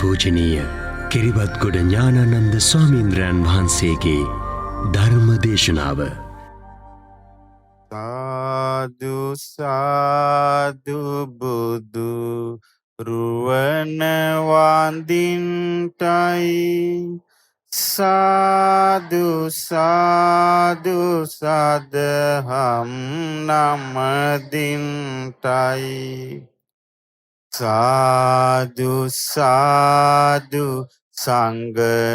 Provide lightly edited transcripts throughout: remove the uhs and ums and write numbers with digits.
අතිපූජනීය කිරිබත්ගොඩ ඥානානන්ද ස්වාමීන්ද්‍රයන් වහන්සේගේ ධර්ම දේශනාව. සාදු සාදු බුදු රුවන වඳින්ටයි සාදු සාදු සදහම් නමදින්ටයි සාදු සාදු සංගරුවන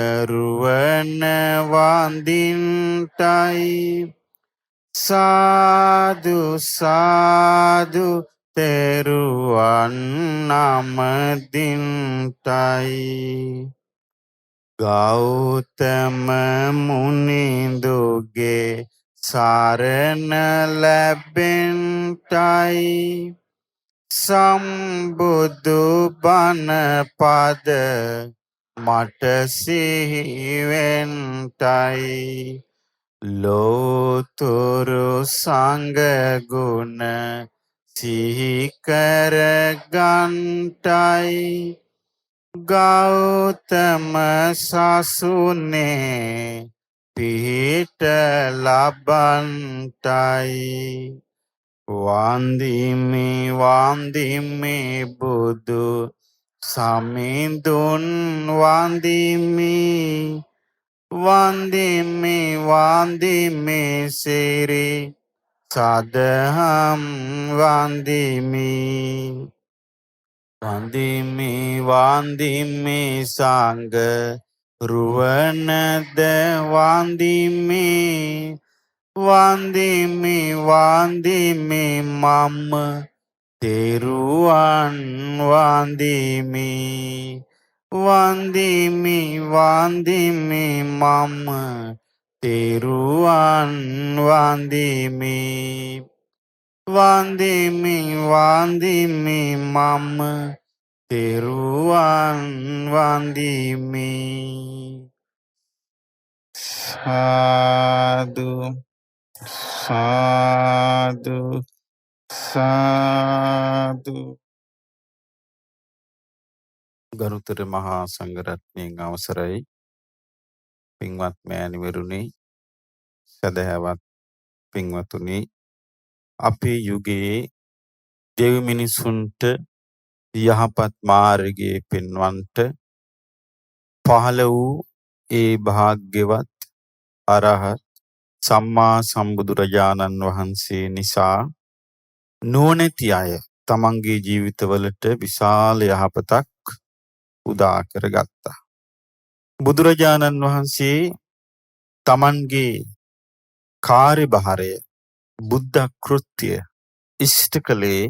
වඳින්ටයි සාදු සාදු තෙරුවන් නමදින්ටයි ගෞතම මුනිඳුගේ සරණ ලැබෙන්ටයි සම්බුදු බණ පද මට සිහිවෙන්ටයි ලෝතුරු සංගුණ සිහිකර ගන්ටයි ගෞතම සසුනේ පිහිට ලබන්ටයි වන්දිමි වන්දිමි බුදු සමිඳුන් වන්දිමි වන්දිමි වන්දිමි සිරි සදහම් වන්දිමි වන්දිමි වන්දිමි සංඝ රුවනද වන්දිමි වන්දිමි වන්දිමි මම තෙරුවන් වන්දිමි වන්දිමි වන්දිමි මම තෙරුවන් වන්දිමි වන්දිමි වන්දිමි මම තෙරුවන් වන්දිමි සාදු සාදු සාදු. ගරුතර මහා සංඝරත්නයන් අවසරයි පින්වත් මෑණිවරුනි සදහැවත් පින්වතුනි අපේ යුගයේ දෙවි මිනිසුන්ට යහපත් මාර්ගයේ පෙන්වන්නට පහළ වූ ඒ භාග්‍යවත් අරහත් සම්මා සම්බුදුරජාණන් වහන්සේ නිසා නුවණැති අය තමන්ගේ ජීවිතවලට විශාල යහපතක් උදා කරගත්තා. බුදුරජාණන් වහන්සේ තමන්ගේ කාර්යභාරය බුද්ධ කෘත්‍ය ඉෂ්ට කළේ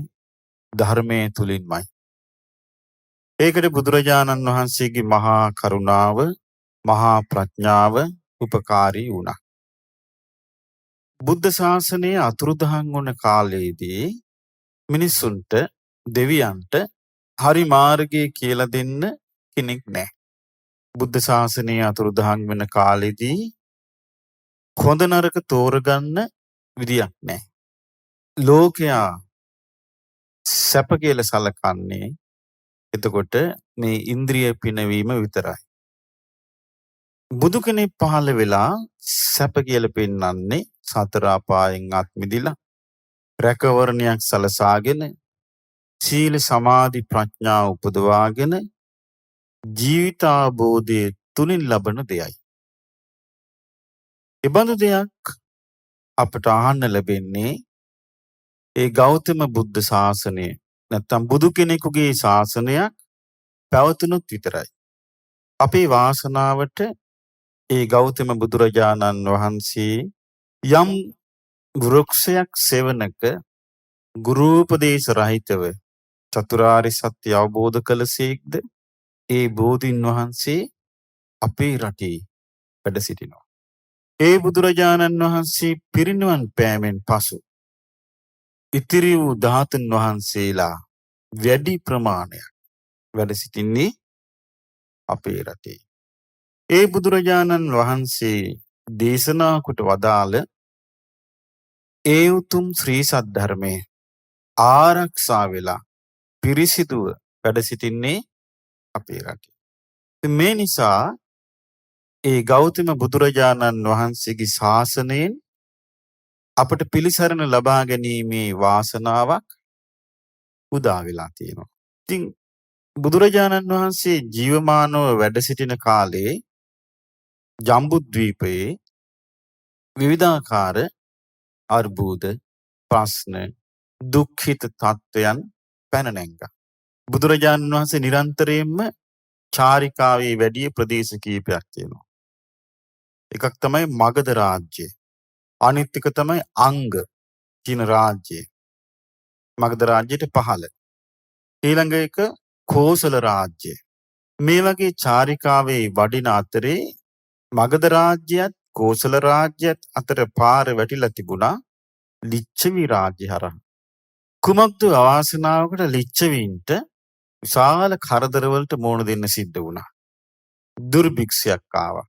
ධර්මයේ තුලින්මයි. ඒකට බුදුරජාණන් වහන්සේගේ මහා කරුණාව මහා ප්‍රඥාව උපකාරී වුණා. බුද්ධ ශාසනය අතුරුදහන් වුණ කාලයේදී මිනිසුන්ට දෙවියන්ට හරි මාර්ගය කියලා දෙන්න කෙනෙක් නැහැ. බුද්ධ ශාසනය අතුරුදහන් වෙන කාලෙදී හොඳ නරක තෝරගන්න විදියක් නැහැ. ලෝකයා සැප කියලා සලකන්නේ එතකොට මේ ඉන්ද්‍රිය පිනවීම විතරයි. බුදු කෙනෙක් පහළ වෙලා සැප කියලා පෙන්වන්නේ සතර අපායෙන් අත් මිදිලා රැකවරණයක් සලසාගෙන සීල සමාධි ප්‍රඥා උපදවාගෙන ජීවිතාබෝධයේ තුලින් ලබන දෙයයි. එබඳු දෙයක් අපට අහන්න ලැබෙන්නේ ඒ ගෞතම බුද්ධ ශාසනය නැත්තම් බුදු කෙනෙකුගේ ශාසනයක් පැවතුනොත් විතරයි. අපේ වාසනාවට ඒ ගෞතම බුදුරජාණන් වහන්සේ යම් වෘක්ෂයක් සෙවණක ගුරුපදේශ රහිතව චතුරාර්ය සත්‍ය අවබෝධ කළසේක්ද ඒ බෝධින් වහන්සේ අපේ රටේ වැඩ සිටිනවා. ඒ බුදුරජාණන් වහන්සේ පිරිනිවන් පෑමෙන් පසු ඉතිරි වූ ධාතුන් වහන්සේලා වැඩි ප්‍රමාණයක් වැඩ සිටින්නේ අපේ රටේ. ඒ බුදුරජාණන් වහන්සේ දේශනා කොට වදාළ ඒ උතුම් ශ්‍රී සද්ධර්මයේ ආරක්ෂා වෙලා පිරිසිදුව වැඩ සිටින්නේ අපේ රටේ. මේ නිසා ඒ ගෞතම බුදුරජාණන් වහන්සේගේ ශාසනයෙන් අපට පිළිසරණ ලබා ගැනීමේ වාසනාවක් උදා වෙලා තියෙනවා. ඉතින් බුදුරජාණන් වහන්සේ ජීවමානව වැඩ සිටින කාලේ ජම්බුද්වීපයේ විවිධාකාර අර්බුද, ප්‍රශ්න, දුක්ඛිත තත්වයන් පැන නැංගා. බුදුරජාණන් වහන්සේ නිරන්තරයෙන්ම චාරිකාවේ වැඩි ප්‍රදේශ කීපයක් තියෙනවා. එකක් තමයි මගධ රාජ්‍යය. අනිත් එක තමයි අංග කියන රාජ්‍යය. මගධ රාජ්‍යයට පහළ. ඊළඟ එක කෝසල රාජ්‍යය. මේ වගේ චාරිකාවේ වඩින අතරේ මගධ රාජ්‍යයත් කෝසල රාජ්‍යයත් අතර පාර වැටිලා තිබුණා ලිච්ඡවි රාජ්‍ය හරහා. කුමක්ද අවාසනාවකට ලිච්ඡවීන්ට විශාල කරදරවලට මුහුණ දෙන්න සිද්ධ වුණා. දුර්භික්ෂයක් ආවා.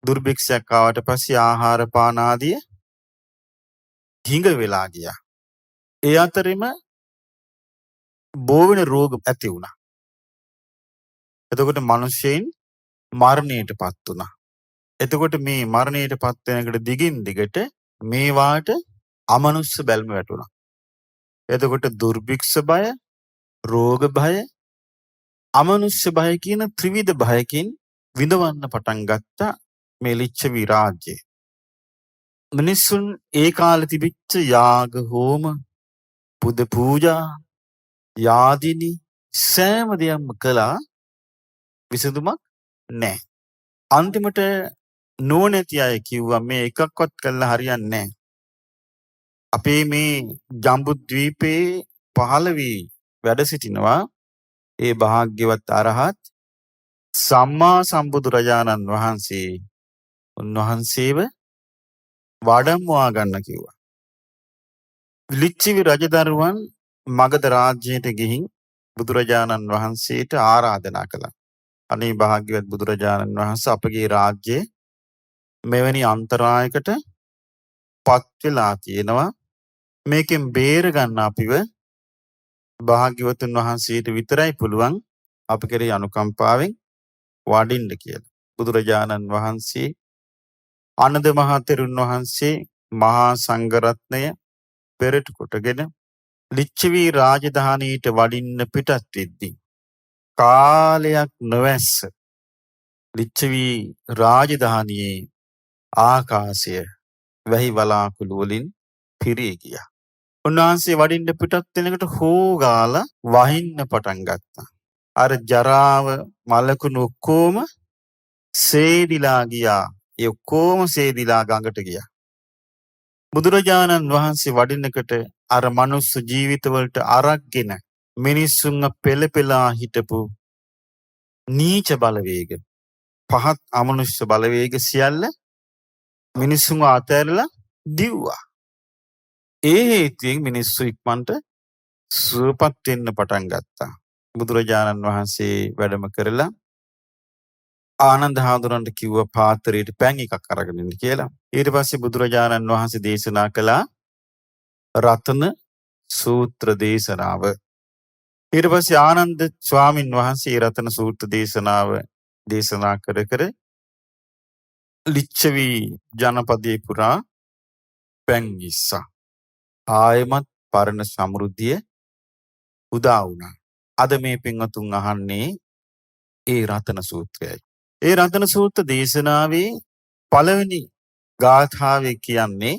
දුර්භික්ෂයක් ආවට පස්සේ ආහාර පාන ආදිය හිඟ වෙලා ගියා. ඒ අතරින්ම බෝවෙන රෝග ඇති වුණා. එතකොට මිනිස්සෙයින් මරණයටපත් වුණා. එතකොට මේ මරණයටපත් වෙනකොට දිගින් දිගට මේවාට අමනුස්ස බැල්ම වැටුණා. එතකොට දුර්භික්ෂ බය, රෝග බය, අමනුෂ්‍ය බය කියන ත්‍රිවිධ බයකින් විඳවන්න පටන් ගත්තා මේ ලිච්ඡවි රාජ්‍යය. මිනිසුන් ඒ කාලේ තිබිච්ච යාග හෝම, පුද පූජා, යාදිනි සෑම දෙයක්ම කළා විසඳුමක් නැහැ. අන්තිමට නෝනැති අය කිව්වා මේ එකක්වත් කළා හරියන්නේ නැහැ. අපේ මේ ජම්බුද්වීපේ පහළ වී වැඩ සිටිනවා ඒ භාග්‍යවත් අරහත් සම්මා සම්බුදුරජාණන් වහන්සේ. උන්වහන්සේව වඩම්වා ගන්න කිව්වා. ලිච්ඡවි රජදරුවන් මගධ රාජ්‍යයට ගිහින් බුදුරජාණන් වහන්සේට ආරාධනා කළා. අනේ භාග්‍යවත් බුදුරජාණන් වහන්සේ අපගේ රාජ්‍යයේ මෙවැනි අන්තරායකට පත් වෙලා තියෙනවා. මේකෙන් බේර ගන්න අපිව භාග්‍යවතුන් වහන්සේට විතරයි පුළුවන් අප කෙරෙහි අනුකම්පාවෙන් වඩින්න කියලා. බුදුරජාණන් වහන්සේ ආනන්ද මහ තෙරුන් වහන්සේ මහා සංඝරත්නය පෙරට කොටගෙන ලිච්ඡවි රාජධානියට වඩින්න පිටත් වෙද්දී කාලයක් නොවැස්ස ලිච්ඡවි රාජධානියේ ආකාශය වැහි වලාකුළු වලින් පිරී ගියා. උන්වහන්සේ වඩින්න පිටත් වෙනකොට හෝගාලා වහින්න පටන් ගත්තා. අර ජරාව මලකුණු ඔක්කොම සේදිලා ගියා. ඒ ඔක්කොම සේදිලා ගඟට ගියා. බුදුරජාණන් වහන්සේ වඩිනකොට අර මනුස්ස ජීවිතවලට අරක්ගෙන මිනිස්සුන්ව පෙළපෙලා හිටපු නීච බලවේග, පහත් අමනුෂ්‍ය බලවේග සියල්ල මිනිස්සුන්ව අතහැරලා දිව්වා. ඒ හේතුවෙන් මිනිස්සු ඉක්මනට සුවපත් වෙන්න පටන් ගත්තා. බුදුරජාණන් වහන්සේ වැඩම කරලා ආනන්ද හාමුදුරන්ට කිව්වා පාත්‍රයට පැන් එකක් අරගෙන ඉන්න කියලා. ඊට පස්සේ බුදුරජාණන් වහන්සේ දේශනා කළා රතන සූත්‍ර දේශනාව. ඊට පස්සේ ආනන්ද ස්වාමින් වහන්සේ රතන සූත්‍ර දේශනාව දේශනා කර කර ලිච්ඡවි ජනපදයේ පුරා පැන් ඉස්සා. ආයමත් පරණ සමෘද්ධිය උදා වුණා. අද මේ පින්වතුන් අහන්නේ ඒ රතන සූත්‍රයයි. ඒ රතන සූත්‍ර දේශනාවේ පළවෙනි ගාථාවේ කියන්නේ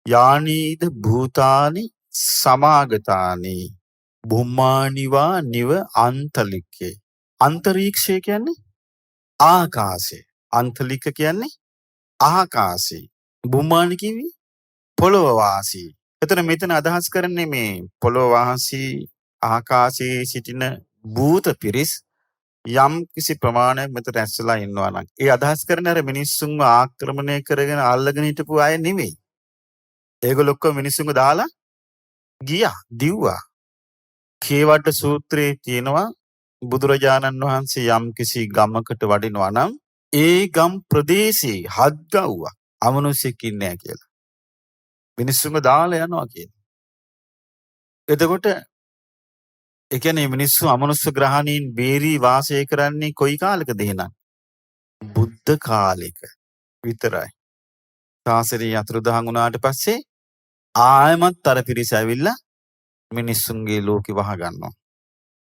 යානීද භූතානි සමාගතානි බුම්මානිවා නිව අන්තලිකේ. අන්තරීක්ෂය කියන්නේ ආකාශය. අන්තලික කියන්නේ ආකාශය. බුම්මානි කිවි පොළොව වාසී. එතන මෙතන අදහස් කරන්නේ මේ පොළොව වාසී ආකාශයේ සිටින භූත පිරිස් යම් කිසි ප්‍රමාණයක් මෙතන ඇස්සලා ඉන්නවා නම් ඒ අදහස් කරන්නේ අර මිනිස්සුන්ව ආක්‍රමණය කරගෙන අල්ලගෙන හිටපු අය නෙමෙයි. ඒගොල්ලෝ ඔක්කොම මිනිස්සුන්ව දාලා ගියා, දිව්වා. කේවඩ සූත්‍රයේ තියෙනවා බුදුරජාණන් වහන්සේ යම් කිසි ගමකට වඩිනවා නම් ඒ ගම් ප්‍රදේශයේ හත්ගව්වා අමනුෂ්‍යෙක් ඉන්නේ නැහැ කියලා. මිනිස්සුන්ව දාලා යනවා කියන්නේ. එතකොට ඒ කියන්නේ මිනිස්සු අමනුෂ්‍ය ග්‍රහණීන් බේරී වාසය කරන්නේ කොයි කාලෙකද එහෙනම්? බුද්ධ කාලෙක විතරයි. ශාසනය අතුරුදහන් වුණාට පස්සේ ආයෙමත් අර පිරිස ඇවිල්ලා මිනිස්සුන්ගේ ලෝකෙ වහ ගන්නවා.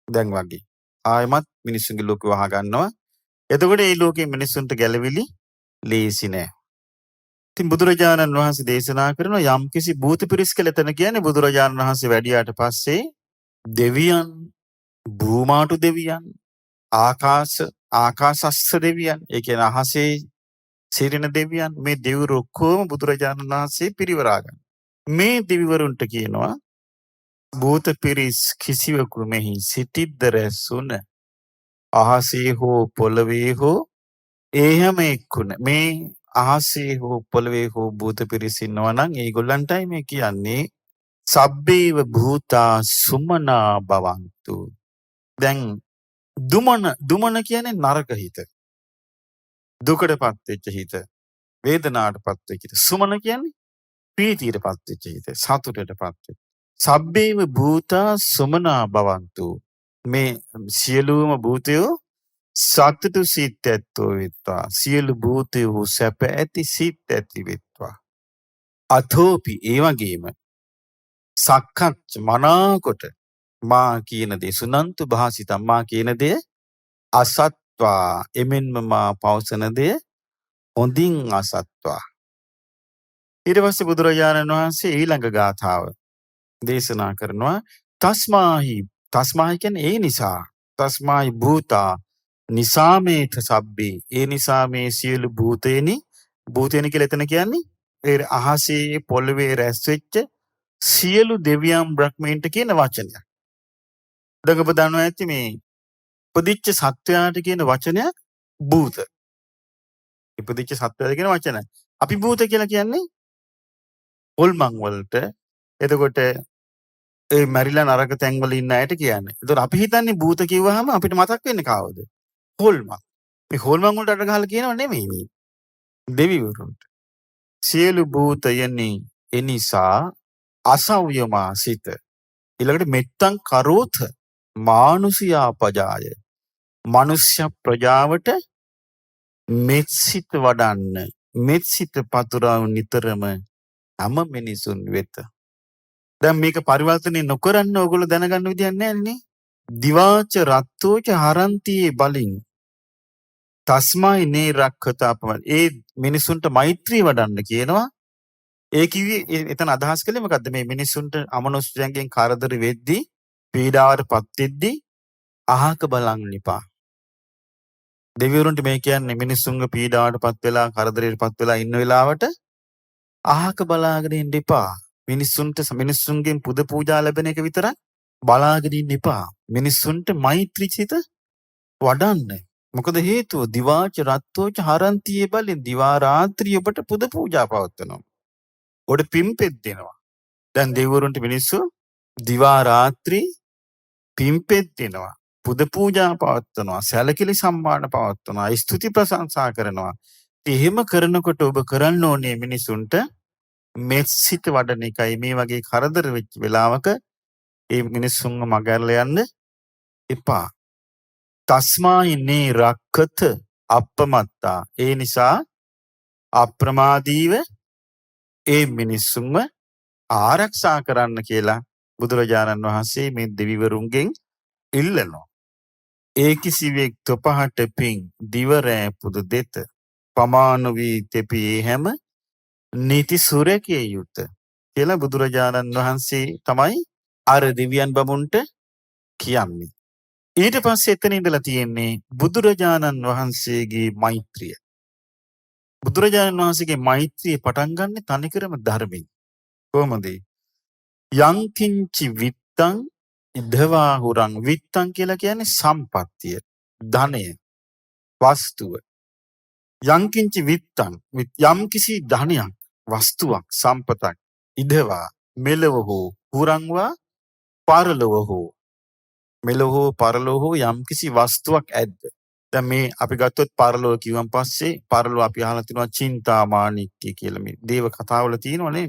දැන් වගේ. ආයෙමත් මිනිස්සුන්ගේ ලෝකෙ වහ ගන්නවා. එතකොට මේ ලෝකේ මිනිස්සුන්ට ගැලවිලි ලේසි නෑ. ඉතින් බුදුරජාණන් වහන්සේ දේශනා කරන යම්කිසි භූත පිරිස් කියලා එතන කියන්නේ බුදුරජාණන් වහන්සේ වැඩියාට පස්සේ දෙවියන්, භූමාටු දෙවියන්, ආකාශස්ස දෙවියන්, ඒ කියන්නේ අහසේ සිටින දෙවියන්, මේ දෙවිවරු ඔක්කොම බුදුරජාණන් වහන්සේ පිරිවරා ගන්න. මේ දෙවිවරුන්ට කියනවා භූත පිරිස් කිසිවකු මෙහි සිටිද්ද රැස්ුණ අහසේ හෝ පොළවේ හෝ එහෙම එක්කුණ මේ අහසේ හෝ පොළවේ හෝ භූත පිරිස් ඉන්නවා නම් ඒගොල්ලන්ටයි මේ කියන්නේ සබ්බේව භූතා සුමනා භවන්තු. දැන් දුමන කියන්නේ නරක හිත. දුකටපත් වෙච්ච හිත. වේදනාවටපත් වෙච්ච හිත. සුමන කියන්නේ ප්‍රීතියටපත් වෙච්ච හිත. සතුටටපත් වෙච්ච. සබ්බේව භූතා සුමනා භවන්තු. මේ සියලුම භූතයෝ සතුටු සිත් ඇත්තෝ වෙත්වා. සියලු භූතයෝ සැප ඇති සිත් ඇති වෙත්වා. අතෝපි ඒ වගේම සක්කච්ච මනාකොට මා කියන දේ සුනන්තු භාසිතම් මා කියන දේ අසත්වා එමෙන්ම මා පවසන දේ හොඳින් අසත්වා. ඊට පස්සේ බුදුරජාණන් වහන්සේ ඊළඟ ගාථාව දේශනා කරනවා තස්මාහි කියන්නේ ඒ නිසා තස්මාහි භූතා නිසාමේත සබ්බේ ඒ නිසා මේ සියලු භූතේනි කියලා එතන කියන්නේ ඒ අහසේ පොළවේ රැස් වෙච්ච සියලු දෙවියන් බ්‍රහ්මීන්ට කියන වචනයක්. දැන් ඔබ දන්නවා ඇති මේ ඉපදිච්ච සත්වයාට කියන වචනයක් භූත. ඉපදිච්ච සත්වයාට කියන වචනය. අපි භූත කියලා කියන්නේ හොල්මන් වලට. එතකොට ඒ මැරිලා නරක තැන් වල ඉන්න අයට කියන්නේ. ඒතකොට අපි හිතන්නේ භූත කිව්වහම අපිට මතක් වෙන්නේ කාවද? හොල්මන්. මේ හොල්මන් වලට අට ගහලා කියනව නෙමෙයි මේ. දෙවිවරුන්ට. සියලු භූතයනි එනිසා අසව්‍යමා සිත. ඊළඟට මෙත්තං කරෝත මානුෂියා පජාය. මනුෂ්‍ය ප්‍රජාවට මෙත්සිත වඩන්න. මෙත්සිත පතුරව නිතරම හැම මිනිසුන් වෙත. දැන් මේක පරිවර්තනය නොකරන්න ඕගොල්ලෝ දැනගන්න විදියක් නැහැ නේ. දිවාච රත්තෝච හරන්තියේ බලින් තස්මයි නේ රක්ඛතාපම. ඒ මිනිසුන්ට මෛත්‍රී වඩන්න කියනවා. ඒ කිව්වේ එතන අදහස් කළේ මොකද්ද? මේ මිනිසුන්ට අමනුෂ්‍යයන්ගෙන් කරදර වෙද්දී පීඩාවටපත් වෙද්දී අහක බලන් ඉපා. දෙවිවරුන්ට මේ කියන්නේ මිනිසුන්ගේ පීඩාවටපත් වෙලා කරදරයටපත් වෙලා ඉන්න වෙලාවට අහක බලාගෙන ඉන්න එපා. මිනිස්සුන්ගෙන් පුද පූජා ලැබෙන එක විතරක් බලාගෙන ඉන්න එපා. මිනිස්සුන්ට මෛත්‍රී සිත වඩන්න. මොකද හේතුව දිවාච රත්තෝච හරන්තියේ බලෙන් දිවා රාත්‍රිය ඔබට පුද පූජා පවත්වනවා. ඔබට පිම්පෙත් දෙනවා. දැන් දෙවිවරුන්ට මිනිස්සු දිවා රාත්‍රී පිම්පෙත් දෙනවා. පුද පූජා පවත්වනවා. සැලකිලි සම්මාන පවත්වනවා. ස්තුති ප්‍රශංසා කරනවා. එහෙම කරනකොට ඔබ කරන්න ඕනේ මිනිසුන්ට මෙත්සිත වඩන එකයි. මේ වගේ කරදර වෙච්ච වෙලාවක ඒ මිනිස්සුන්ව මගහැරලා යන්න එපා. තස්මායිනේ රක්කත අප්පමත්තා. ඒ නිසා අප්‍රමාදීව ඒ මිනිස්සුන්ව ආරක්ෂා කරන්න කියලා බුදුරජාණන් වහන්සේ මේ දෙවිවරුන්ගෙන් ඉල්ලනවා. ඒ කිසිවෙක් තොපහට පිං දිවරෑ පුදු දෙත පමාන වී තෙපී හැම නීති සුරැකිය යුත කියලා බුදුරජාණන් වහන්සේ තමයි අර දෙවියන් බමුණට කියන්නේ. ඊට පස්සේ එතන ඉඳලා තියෙන්නේ බුදුරජාණන් වහන්සේගේ මෛත්‍රිය. බුදුරජාණන් වහන්සේගේ මෛත්‍රිය පටන් ගන්න තනිකරම ධර්මයෙන්. කොහොමද? යංකින්චි විත්තං ඉදවා හුරං. විත්තං කියලා කියන්නේ සම්පත්තිය, ධනය, වස්තුව. යංකින්චි විත්තං යම් කිසි ධනයක්, වස්තුවක්, සම්පතක් ඉදවා මෙලව හෝ හුරංවා පරලොව හෝ මෙලව හෝ පරලොව හෝ යම් කිසි වස්තුවක් ඇද්ද. දැන් මේ අපි ගත්තොත් පරලොව කිව්වන් පස්සේ පරලොව අපි අහලා තිනවා චින්තාමානික්කය කියලා. මේ දේව කතාවල තියෙනවනේ.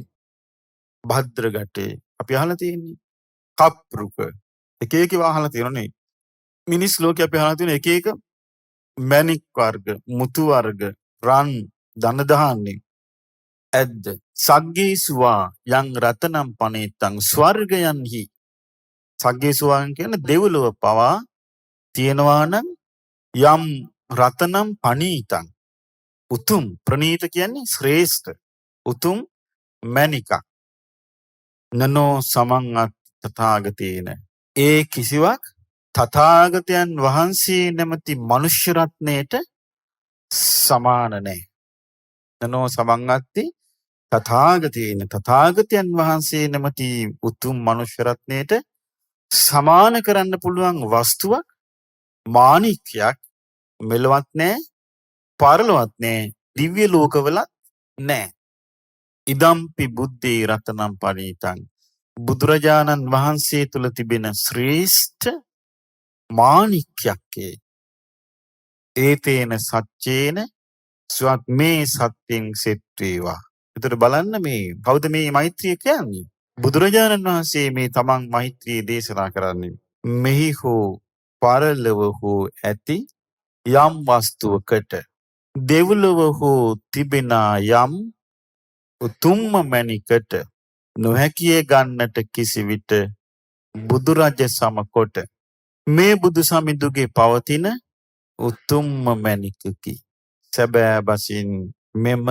භද්‍රගටේ අපි අහලා තියෙන්නේ. කප්රුක එක එක ඒවා අහලා තියෙනනේ. මිනිස් ලෝකේ අපි අහලා තියෙන එක එක මැණික් වර්ග, මුතු වර්ග, රන්, ධන ධාන්‍ය ඇද්ද. සග්ගේසුවා යං රතනම් පනේතං ස්වර්ගයන්හි. සග්ගේසුවා කියන්නේ දෙව්ලොව පවා තියෙනවා නම් යම් රතනම් පනීතං උතුම් ප්‍රනීත කියන්නේ ශ්‍රේෂ්ඨ උතුම් මැණිකක් නනෝ සමං අත් තථාගතේන ඒ කිසිවක් තථාගතයන් වහන්සේ නැමැති මනුෂ්‍ය රත්නයට සමාන නැහැ. නනෝ සමං අත්ති තථාගතේන තථාගතයන් වහන්සේ නැමැති උතුම් මනුෂ්‍ය රත්නයට සමාන කරන්න පුළුවන් වස්තුවක් මාණික්යක් මෙලවත් නැහැ, පරලොවත් නැහැ, දිව්‍ය ලෝකවලත් නැහැ. ඉදම්පි බුද්ධේ රතනම් පනීතං බුදුරජාණන් වහන්සේ තුල තිබෙන ශ්‍රේෂ්ඨ මාණික්යක්ේ ඒතේන සච්චේන ස්වත් මේ සත්‍යෙන් සෙත් වේවා. ඒතර බලන්න මේ කවුද මේ මෛත්‍රිය කියන්නේ? බුදුරජාණන් වහන්සේ මේ තමන් මෛත්‍රිය දේශනා කරන්නේ. මෙහි හෝ පරලොව හෝ ඇති යම් වස්තුවකට දෙව්ලොව හෝ තිබෙන යම් උතුම්ම මැණිකට නොහැකිය ගන්නට කිසිවිට බුදුරජ සමකොට මේ බුදු සමිඳුගේ පවතින උතුම්ම මැණිකකි. සැබෑ බසින් මෙම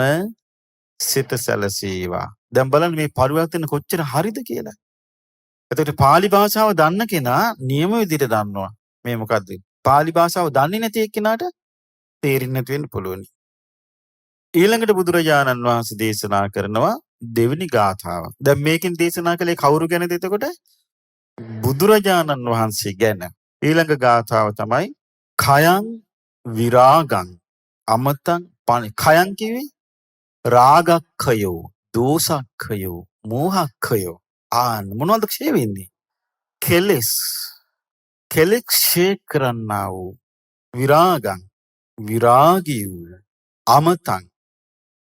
සිත සැලසේවා. දැන් බලන්න මේ පරිවර්තන කොච්චර හරිද කියලා. එතකොට pāli භාෂාව දන්න කෙනා නියම විදිහට දන්නවා. මේ මොකද්ද? pāli භාෂාව දන්නේ නැති එක්කෙනාට තේරෙන්නේ නැති වෙන්න පුළුවන්. ඊළඟට බුදුරජාණන් වහන්සේ දේශනා කරනවා දෙවෙනි ගාථාව. දැන් මේකෙන් දේශනා කළේ කවුරු ගැනද එතකොට? බුදුරජාණන් වහන්සේ ගැන. ඊළඟ ගාථාව තමයි khයං විරාගං අමතං පනි. khයං කිව්වේ රාගක්ඛයෝ, දෝසක්ඛයෝ, මෝහක්ඛයෝ. මොනවද ක්ෂය වෙන්නේ? කෙලෙස්. කෙලෙස් ක්ෂය කරන්නා වූ විරාගං විරාගී වූ අමතං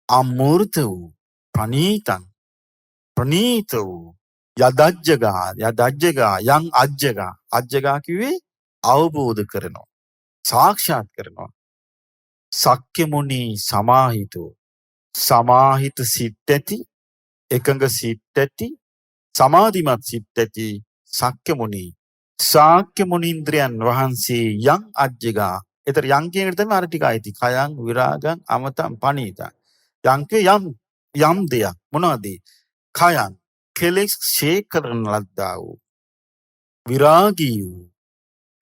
අමූර්ත වූ ප්‍රනීතං ප්‍රනීත වූ යදජ්ජගා යං අජ්ජගා. අජ්ජගා කිව්වේ අවබෝධ කරනවා, සාක්ෂාත් කරනවා. සක්්‍ය මුනි සමාහිතෝ සමාහිත සිත් ඇති, එකඟ සිත් ඇති, සමාධිමත් සිත් ඇති සක්්‍ය මුනි ශාක්‍ය මුනින්ද්‍රයන් වහන්සේ යං අජ්ජගා. ඒතර යං කියන එක තමයි අර ටික ආйти. khයං විරාගං අමතං පනීතං. යං යම් දෙයක් මොනවද? khයං කෙලෙස් ක්ෂය කරන ලද්දා වූ විරාගී වූ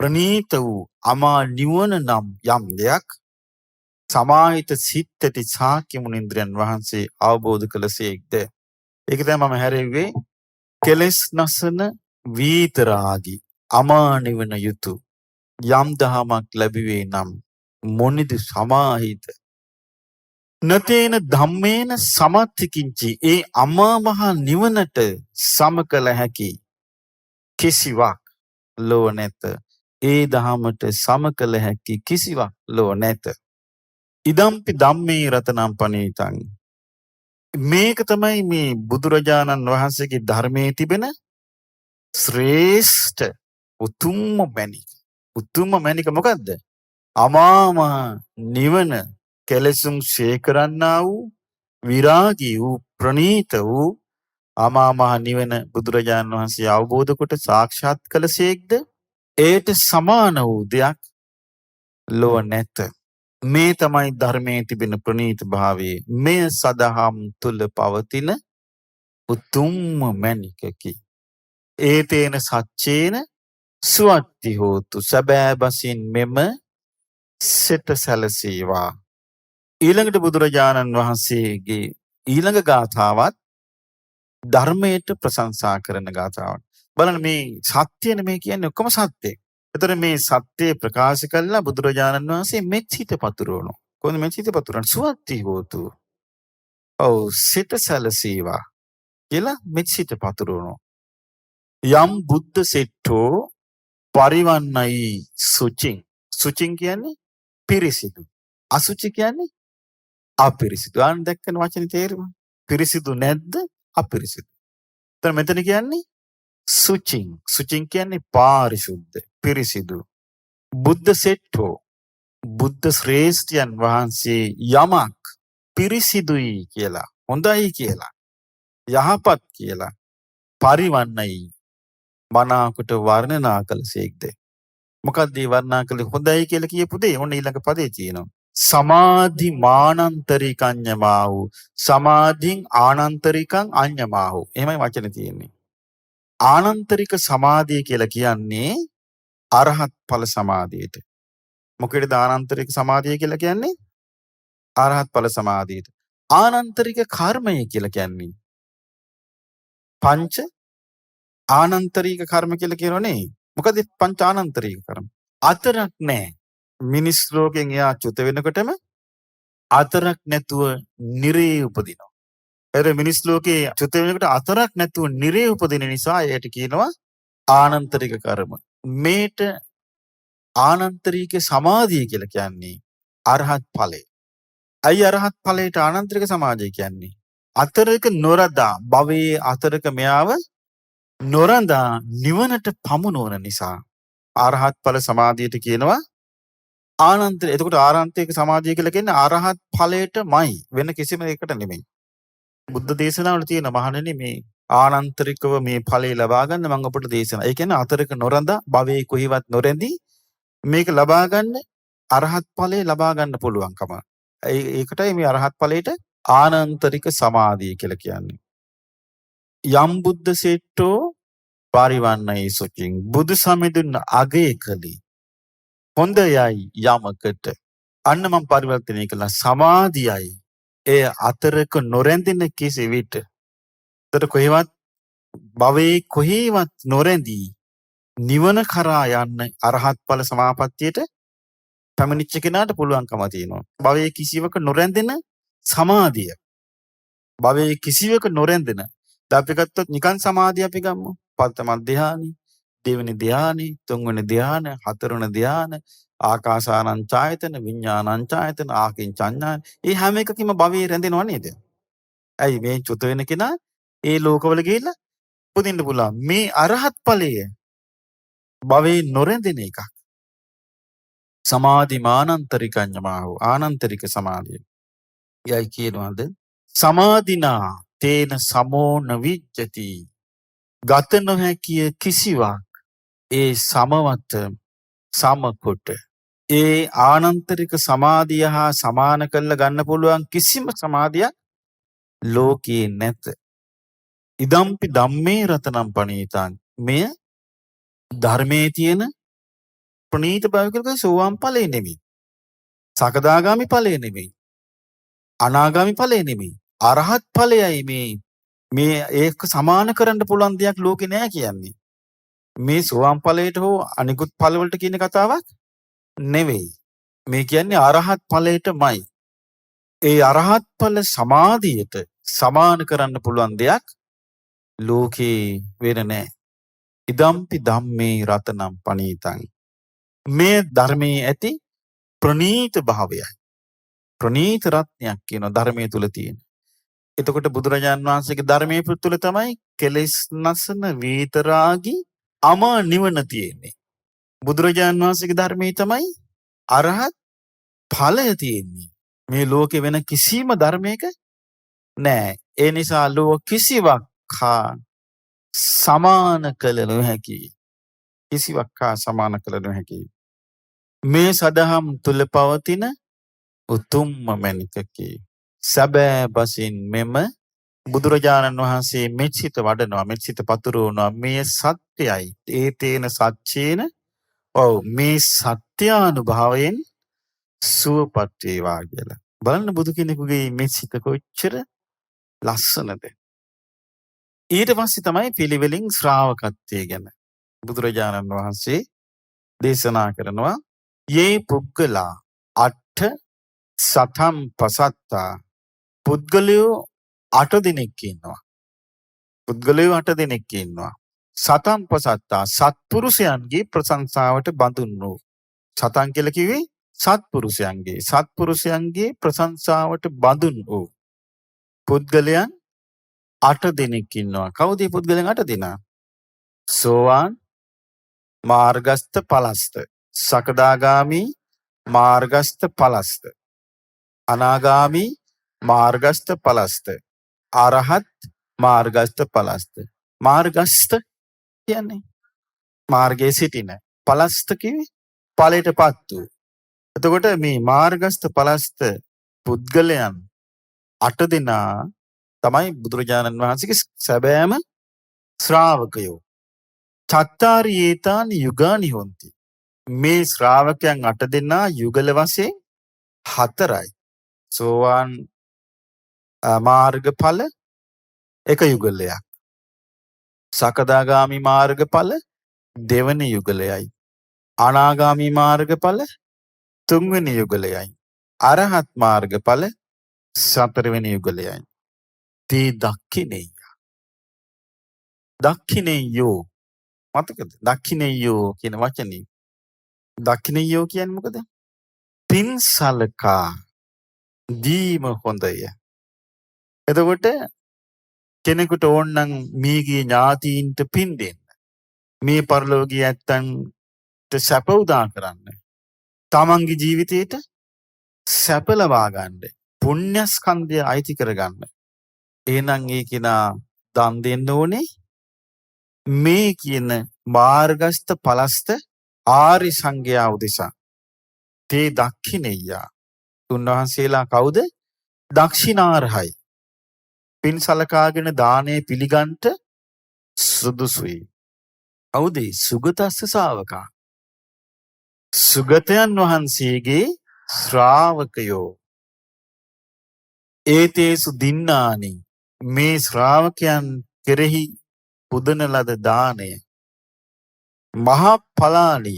ප්‍රනීත වූ අමා නිවන නම් යම් දෙයක් සමාහිත සිත් ඇති ශාක්‍ය මුනින්ද්‍රයන් වහන්සේ අවබෝධ කළසේක්ද. ඒක තමයි මම හැරෙව්වේ කෙලෙස් නසන වීතරාගී අමා නිවන යුතු යම් දහමක් ලැබුවේ නම් මොනිද සමාහිත නතේන ධම්මේන සමත්තිකින්චි. ඒ අමා මහ නිවනට සමකල හැකි කිසිවක් ලොව නැත. ඒ දහමට සමකල හැකි කිසිවක් ලොව නැත. ඉදම්පි ධම්මේ රතනම් පනීතං. මේක තමයි මේ බුදුරජාණන් වහන්සේගේ ධර්මයේ තිබෙන ශ්‍රේෂ්ඨ උතුම්ම මැණික. උතුම්ම මැණික මොකද්ද? අමා මහ නිවන කෙලෙසුන් ක්ෂය කරන්නා වූ විරාගී වූ ප්‍රනීත වූ අමා මහ නිවන බුදුරජාණන් වහන්සේ අවබෝධ කොට සාක්ෂාත් කළසේක්ද. ඒට සමාන වූ දෙයක් ලොව නැත. මේ තමයි ධර්මයේ තිබෙන ප්‍රනීත භාවය. මෙය සදහම් තුල පවතින උතුම්ම මැණිකකි. ඒතේන සච්චේන සුවත්ති හෝතු. සැබෑ බසින් මෙම සිත සැලසේවා. ඊළඟට බුදුරජාණන් වහන්සේගේ ඊළඟ ගාථාවත් ධර්මයට ප්‍රශංසා කරන ගාථාවක්. බලන්න මේ සත්‍යනේ මේ කියන්නේ ඔක්කොම සත්‍යය. ඒතර මේ සත්‍යය ප්‍රකාශ කළා බුදුරජාණන් වහන්සේ මෙත් සිත පතුරවනවා. කොහොමද මෙත් සිත පතුරවන්නේ? සුවත්ති හෝතු. ඔව් සිත සැලසේවා කියලා මෙත් සිත පතුරවනවා. යම් බුද්ධ සෙට්ටෝ පරිවන්නයි සුචින්. සුචින් කියන්නේ පිරිසිදු. අසුචි කියන්නේ අපිරිසිදු. අන්න දැක්කන වචනේ තේරුම. පිරිසිදු නැද්ද? අපිරිසිදු. එතන මෙතන කියන්නේ සුචින්. සුචින් කියන්නේ පාරිශුද්ධ, පිරිසිදු. බුද්ධ සෙට්ඨෝ. බුද්ධ ශ්‍රේෂ්ඨයන් වහන්සේ යමක් පිරිසිදුයි කියලා, හොඳයි කියලා, යහපත් කියලා, පරිවන්නයි මනාකොට වර්ණනා කළසේක්ද. මොකක්ද මේ වර්ණනා කළේ? හොඳයි කියලා කියපු දේ ඔන්න ඊළඟ පදේ තියෙනවා. සමාධි මානන්තරිකඤ්ඤමාහු. සමාධින් ආනන්තරිකං අඤ්ඤමාහු. එහෙමයි වචනේ තියෙන්නේ. ආනන්තරික සමාධිය කියලා කියන්නේ අරහත් ඵල සමාධියට. මොකේද ආනන්තරික සමාධිය කියලා කියන්නේ? අරහත් ඵල සමාධියට. ආනන්තරික කර්මය කියලා කියන්නේ පංච ආනන්තරික කර්ම කියලා කියනෝනේ. මොකද පංච ආනන්තරික කර්ම? අතරක් නැහැ. මිනිස් ලෝකෙන් එයා චුත වෙනකොටම අතරක් නැතුව නිරේ උපදිනවා. ඒ මිනිස් ලෝකේ චුත වෙනකොට අතරක් නැතුව නිරේ උපදින නිසා එයට කියනවා ආනන්තරික කර්ම. මේට ආනන්තරික සමාධිය කියලා කියන්නේ අරහත් ඵලය. අයි අරහත් ඵලයට ආනන්තරික සමාධිය කියන්නේ අතරක නොරදා භවයේ අතරක මෙයාව නොරඳා නිවනට පමුණවන නිසා අරහත් ඵල සමාධියට කියනවා ආනන්තර. එතකොට ආනන්තරික සමාධිය කියලා කියන්නේ අරහත් ඵලයටමයි, වෙන කිසිම එකකට නෙමෙයි. බුද්ධ දේශනාවල තියෙන මහණෙනි මේ ආනන්තරිකව මේ ඵලය ලබා ගන්න මම අපට දේශනා. ඒ කියන්නේ අතරක නොරඳා භවයේ කොහිවත් නොරැඳී මේක ලබා ගන්න අරහත් ඵලය ලබා ගන්න පුළුවන්කම. ඒකටයි මේ අරහත් ඵලයට ආනන්තරික සමාධිය කියලා කියන්නේ. යම් බුද්ධ සෙට්ටෝ පරිවන්නයි සුචින්. බුදු සමිඳුන් අගය කළේ හොඳයයි යමකට. අන්න මම පරිවර්තනය කළා සමාධියයි. ඒ අතරක නොරැඳෙන කිසිවිට. ඒතර කොහෙවත් භවයේ කොහෙවත් නොරැඳී නිවන කරා යන්න අරහත් ඵල සමාපත්තියට පැමිණිච්ච කෙනාට පුළුවන්කම තියෙනවා. භවයේ කිසිවක නොරැඳෙන සමාධිය. භවයේ කිසිවක නොරැඳෙන. දැන් අපි ගත්තොත් නිකන් සමාධිය අපි ගමු. පළතම ධානි, දෙවෙනි ධානි, තුන්වෙනි ධාන, හතරවෙනි ධාන, ආකාසානං ඡායතන, විඥානං ඡායතන, ආකින් චඤ්ඤාන. මේ හැම එකකින්ම භවයේ රැඳෙනව නේද? ඇයි මේ චුත වෙන කෙනා ඒ ලෝකවල ගිහිල්ලා උපදින්න පුළුවන්. මේ අරහත් ඵලය භවයේ නොරැඳෙන එකක්. සමාධි මානන්තරිකඤ්ඤමාහු. ආනන්තරික සමාධිය. යයි කියනවාද? සමාධිනා තේන සමෝන විජ්ජති. ගත නොහැකිය කිසිවක් ඒ සමවත සමකොට ඒ ආනන්තරික සමාධිය හා සමාන කරලා ගන්න පුළුවන් කිසිම සමාධියක් ලෝකේ නැත. ඉදම්පි ධම්මේ රතනම් පණීතං. මෙය ධර්මයේ තියෙන ප්‍රණීත භාවිකක සෝවාන් ඵලෙ නෙමෙයි. සකදාගාමි ඵලෙ නෙමෙයි. අනාගාමි ඵලෙ නෙමෙයි. අරහත් ඵලයයි මේ ඒක සමාන කරන්න පුළුවන් දෙයක් ලෝකේ නෑ කියන්නේ. මේ සෝවාන් ඵලයට හෝ අනිකුත් ඵල වලට කියන කතාවක් නෙවෙයි. මේ කියන්නේ අරහත් ඵලයටමයි. ඒ අරහත් ඵල සමාධියට සමාන කරන්න පුළුවන් දෙයක් ලෝකේ වෙන නෑ. ඉදම්පි ධම්මේ රතනම් පණීතං. මේ ධර්මයේ ඇති ප්‍රණීත භාවයයි. ප්‍රණීත රත්නයක් කියන ධර්මයේ තුල තියෙන. එතකොට බුදුරජාන් වහන්සේගේ ධර්මයේ තුල තමයි කෙලෙස් නසන වීතරාගී අමා නිවන තියෙන්නේ. බුදුරජාන් වහන්සේගේ ධර්මයේ තමයි අරහත් ඵලය තියෙන්නේ. මේ ලෝකේ වෙන කිසිම ධර්මයක නෑ. ඒ නිසා ලෝක කිසිවක් හා සමාන කළ නොහැකි. කිසිවක් හා සමාන කළ නොහැකි. මේ සදහම් තුල පවතින උතුම්ම මැනිකකි. සැබෑ බසින් මෙම බුදුරජාණන් වහන්සේ මෙත්සිත වඩනවා, මෙත්සිත පතුරවනවා. මේ සත්‍යයි. ඒ තේන සත්‍යේන මේ සත්‍යානුභවයෙන් සුවපත් වේවා කියලා. බලන්න බුදු කෙනෙකුගේ මෙත්සිත කොච්චර ලස්සනද. ඊට පස්සේ තමයි පිළිවෙලින් ශ්‍රාවකත්වය ගැන බුදුරජාණන් වහන්සේ දේශනා කරනවා. යේ පුද්ගලා අට්ඨ සතම් පසත්තා. පුද්ගලයෝ 8 දෙනෙක් ඉන්නවා. පුද්ගලයෝ 8 දෙනෙක් ඉන්නවා. සතම් පසත්තා සත්පුරුෂයන්ගේ ප්‍රශංසාවට බඳුන් වූ. සතන් කියලා කිව්වේ සත්පුරුෂයන්ගේ ප්‍රශංසාවට බඳුන් වූ පුද්ගලයන් 8 දෙනෙක් ඉන්නවා. කවුද මේ පුද්ගලයන් 8 දෙනා? සෝවාන් මාර්ගස්ත පලස්ත. සකදාගාමි මාර්ගස්ත පලස්ත. අනාගාමි මාර්ගස්ත පලස්ත. අරහත් මාර්ගස්ත පලස්ත. මාර්ගස්ත කියන්නේ මාර්ගයේ සිටින. පලස්ත කිව්වේ ඵලයටපත් වූ. එතකොට මේ මාර්ගස්ත පලස්ත පුද්ගලයන් 8 දෙනා තමයි බුදුරජාණන් වහන්සේගේ සැබෑම ශ්‍රාවකයෝ. චත්තාරි ඒතානි යුගානි හොಂತಿ. මේ ශ්‍රාවකයන් 8 දෙනා යුගල වශයෙන් 4යි. සෝවාන් මාර්ගඵල එක යුගලයක්. සකදාගාමි මාර්ගඵල දෙවන යුගලයයි. අනාගාමි මාර්ගඵල තුන්වෙනි යුගලයයි. අරහත් මාර්ගඵල සතරවෙනි යුගලයයි. තී දක්ඛිනේය. දක්ඛිනේයෝ මතකද? දක්ඛිනේයෝ කියන වචනේ. දක්ඛිනේයෝ කියන්නේ මොකද? පින් සලකා දීම හොඳය. එතකොට කෙනෙකුට ඕනනම් මේගේ ඥාතීන්ට පින් දෙන්න. මේ පරලෝකීය ඇත්තන්ට සැප උදා කරන්න. තමන්ගේ ජීවිතේට සැප ලබා ගන්න. පුණ්‍යස්කන්ධය අයිති කරගන්න. එහෙනම් ඒ කෙනා දන් දෙන්න ඕනේ. මේ කියන මාර්ගස්ත පලස්ත ආරි සංඝයා උදෙසා. තේ දක්ඛිනෙය්‍යා. උන්වහන්සේලා කවුද? දක්ෂිනාර්හයි. පින් සලකාගෙන දානේ පිළිගන්ට සුදුසුයි. කවුද? සුගතස්ස ශාවකා. සුගතයන් වහන්සේගේ ශ්‍රාවකයෝ. ඒතේසු දින්නානි. මේ ශ්‍රාවකයන් කෙරෙහි පුදන ලද දාණය මහා ඵලානි.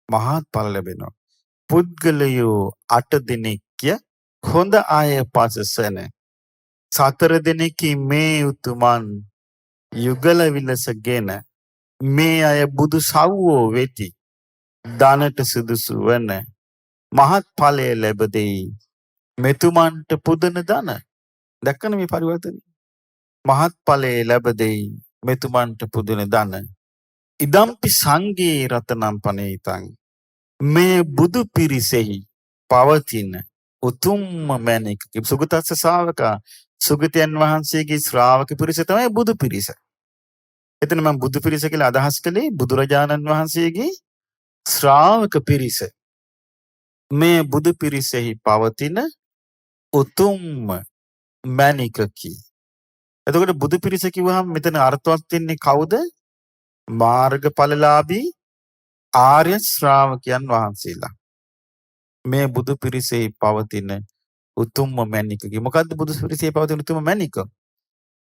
මහත් ඵල ලැබෙනවා. පුද්ගලයෝ 8 දෙනෙක්ය හොඳ අය පසසන. 4 දෙනෙකි මේ උතුමන් යුගල විලසගෙන මේ අය බුදු සව්වෝ වෙති. දනට සුදුසු වන මහත් ඵලය ලැබෙයි. මෙතුමන්ට පුදන දන. දැක්කන මේ පරිවර්තනය. මහත් ඵලය ලැබෙයි. මෙතුමන්ට පුදන දන. ඉදම්පි සංඝේ රතනම් පනේතං. මේ බුදු පිරිසෙහි පවතින උතුම්ම මැණික්. සුගතස්ස ශාවකා. සුගතයන් වහන්සේගේ ශ්‍රාවක පිරිස තමයි බුදු පිරිස. එතන මම බුදු පිරිස කියලා අදහස් කළේ බුදුරජාණන් වහන්සේගේ ශ්‍රාවක පිරිස. මේ බුදු පිරිසෙහි පවතින උතුම්ම මැණිකකි. එතකොට බුදු පිරිස කිව්වහම මෙතන අර්ථවත් වෙන්නේ කවුද? මාර්ගඵලලාභී ආර්ය ශ්‍රාවකයන් වහන්සේලා. මේ බුදු පිරිසෙහි පවතින උතුම්ම මැණිකකි. මොකද්ද බුදු පිරිසෙහි පවතින උතුම්ම මැණික?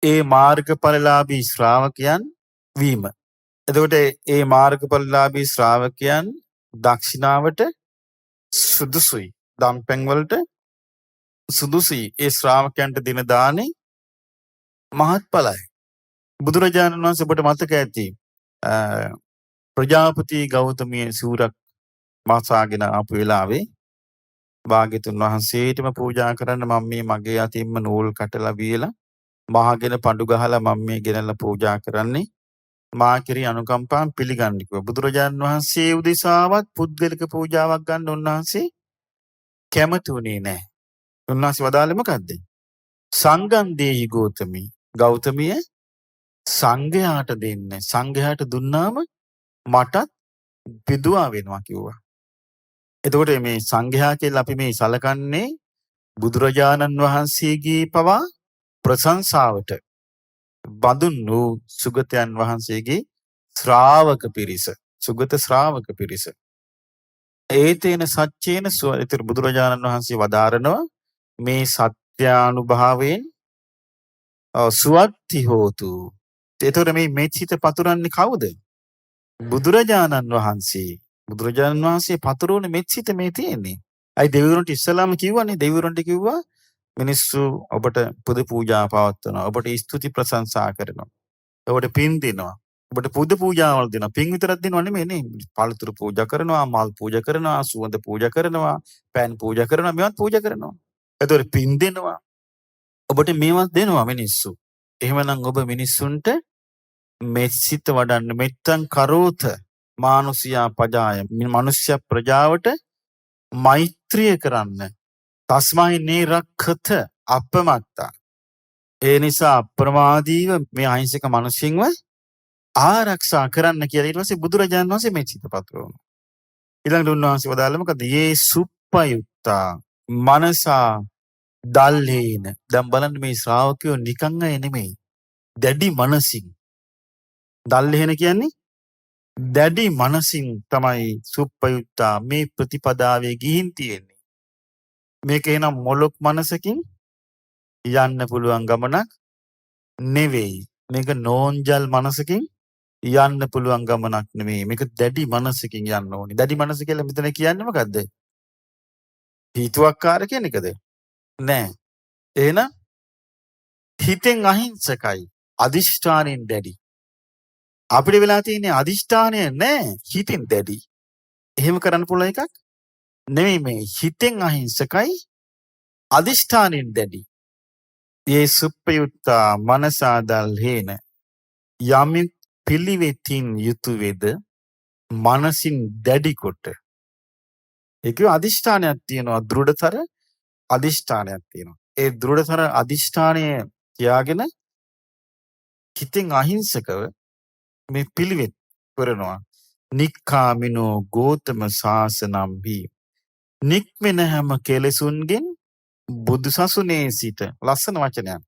ඒ මාර්ගඵලලාභී ශ්‍රාවකයන් වීම. එතකොට ඒ මාර්ගඵලලාභී ශ්‍රාවකයන් දක්ෂිනාවට සුදුසුයි. දම්පැන් වලට සුදුසුයි. ඒ ශ්‍රාවකයන්ට දෙන දානේ මහත්ඵලයි. බුදුරජාණන් වහන්සේ ඔබට මතක ඇති ප්‍රජාපති ගෞතමිය සිවුරක් මාසාගෙන ආපු වෙලාවේ භාග්‍යතුන් වහන්සේටම පූජා කරන්න මම මේ මගේ අතින්ම නූල් කටලා වියලා මහගෙන පඳු ගහලා මම මේ ගෙනල්ලා පූජා කරන්නේ මා කිරි අනුකම්පාවෙන් පිළිගන්න කිව්වා. බුදුරජාණන් වහන්සේ උදෙසාවත් පුද්ගලික පූජාවක් ගන්න උන්වහන්සේ කැමති වුණේ නැහැ. උන්වහන්සේ වදාළේ මොකද්ද? සංඝං දේහි ගෞතමී. ගෞතමිය සංඝයාට දෙන්න. සංඝයාට දුන්නාම මටත් පිදුවා වෙනවා කිව්වා. එතකොට මේ සංඝයා කියලා අපි මේ සලකන්නේ බුදුරජාණන් වහන්සේගේ පවා ප්‍රශංසාවට බඳුන් වූ සුගතයන් වහන්සේගේ ශ්‍රාවක පිරිස. සුගත ශ්‍රාවක පිරිස. ඒතේන සච්චේන සුවතිර බුදුරජාණන් වහන්සේ වදාරනවා මේ සත්‍යානුභාවයෙන් සුවත්ති හෝතු. එතකොට මේ මෙච්චිත පතුරන්නේ කවුද? බුදුරජාණන් වහන්සේ. බුදුරජාණන් වහන්සේ පතුරවන මෙච්චිත මේ තියෙන්නේ. අයි දෙවිවරුන්ට ඉස්සලාම කිව්වනේ. දෙවිවරුන්ට කිව්වා මිනිස්සු ඔබට පුද පූජා පවත්වනවා. ඔබට ස්තුති ප්‍රශංසා කරනවා. ඔබට පින් දෙනවා. ඔබට පුද පූජාවල් දෙනවා. පින් විතරක් දෙනව නෙමෙයි නේ. පළතුරු පූජා කරනවා, මල් පූජා කරනවා, සුවඳ පූජා කරනවා, පෑන් පූජා කරනවා, මේවත් පූජා කරනවා. එතකොට පින් දෙනවා. ඔබට මේවත් දෙනවා මිනිස්සු. එහෙමනම් ඔබ මිනිස්සුන්ට මෙසිත වඩන්න මෙත්තන් කරෝත මානුෂයා පජාය මනුෂ්‍ය ප්‍රජාවට මෛත්‍රිය කරන්න. තස්මයි නීරක්ඛත අපමත්තා. ඒ නිසා අප්‍රමාදීව මේ අහිංසක මිනිසින්ව ආරක්ෂා කරන්න කියලා ඊට පස්සේ බුදුරජාණන් වහන්සේ මේ චිත්ත පතරවනවා. ඊළඟට උන්වහන්සේ වදාළ මොකද? "යේ සුප්පයුත්තා මනසා දල්හේන." දැන් බලන්න මේ ශ්‍රාවකයෝ නිකන් අය නෙමෙයි. දැඩි මනසින්. දල්හේන කියන්නේ දැඩි මනසින් තමයි සුප්පයුත්තා මේ ප්‍රතිපදාවේ ගිහින් තියෙන්නේ. මේක එනම් මොලොක් මනසකින් යන්න පුළුවන් ගමනක් නෙවෙයි. මේක නෝන්ජල් මනසකින් යන්න පුළුවන් ගමනක් නෙවෙයි. මේක දැඩි මනසකින් යන්න ඕනේ. දැඩි මනස කියලා මෙතන කියන්නේ මොකද්ද? හිතුවක්කාර කියන එකද? නෑ. එහෙනම් හිතෙන් අහිංසකයි. අදිෂ්ඨානෙන් දැඩි. අපිට වෙලා තියෙන්නේ අදිෂ්ඨානය නෑ, හිතෙන් දැඩි. එහෙම කරන්න පුළුවන් එකක් නෙවෙයි මේ. හිතෙන් අහිංසකයි, අදිෂ්ඨානෙන් දැඩි. "ඒ සුප්පයුත්තා මනසාදල් හේන." යමෙක් පිළිවෙතින් යුතු වේද මනසින් දැඩි කොට. ඒක අදිෂ්ඨානයක් තියෙනවා, දෘಢතර අදිෂ්ඨානයක් තියෙනවා. ඒ දෘಢතර අදිෂ්ඨානය තියාගෙන හිතෙන් අහිංසකව මේ පිළිවෙත් කරනවා. නික්ඛාමිනෝ ගෝතම ශාසනම්හි. නික්මෙන හැම කෙලෙසුන්ගෙන් බුදු සසුනේ සිට. ලස්සන වචනයක්.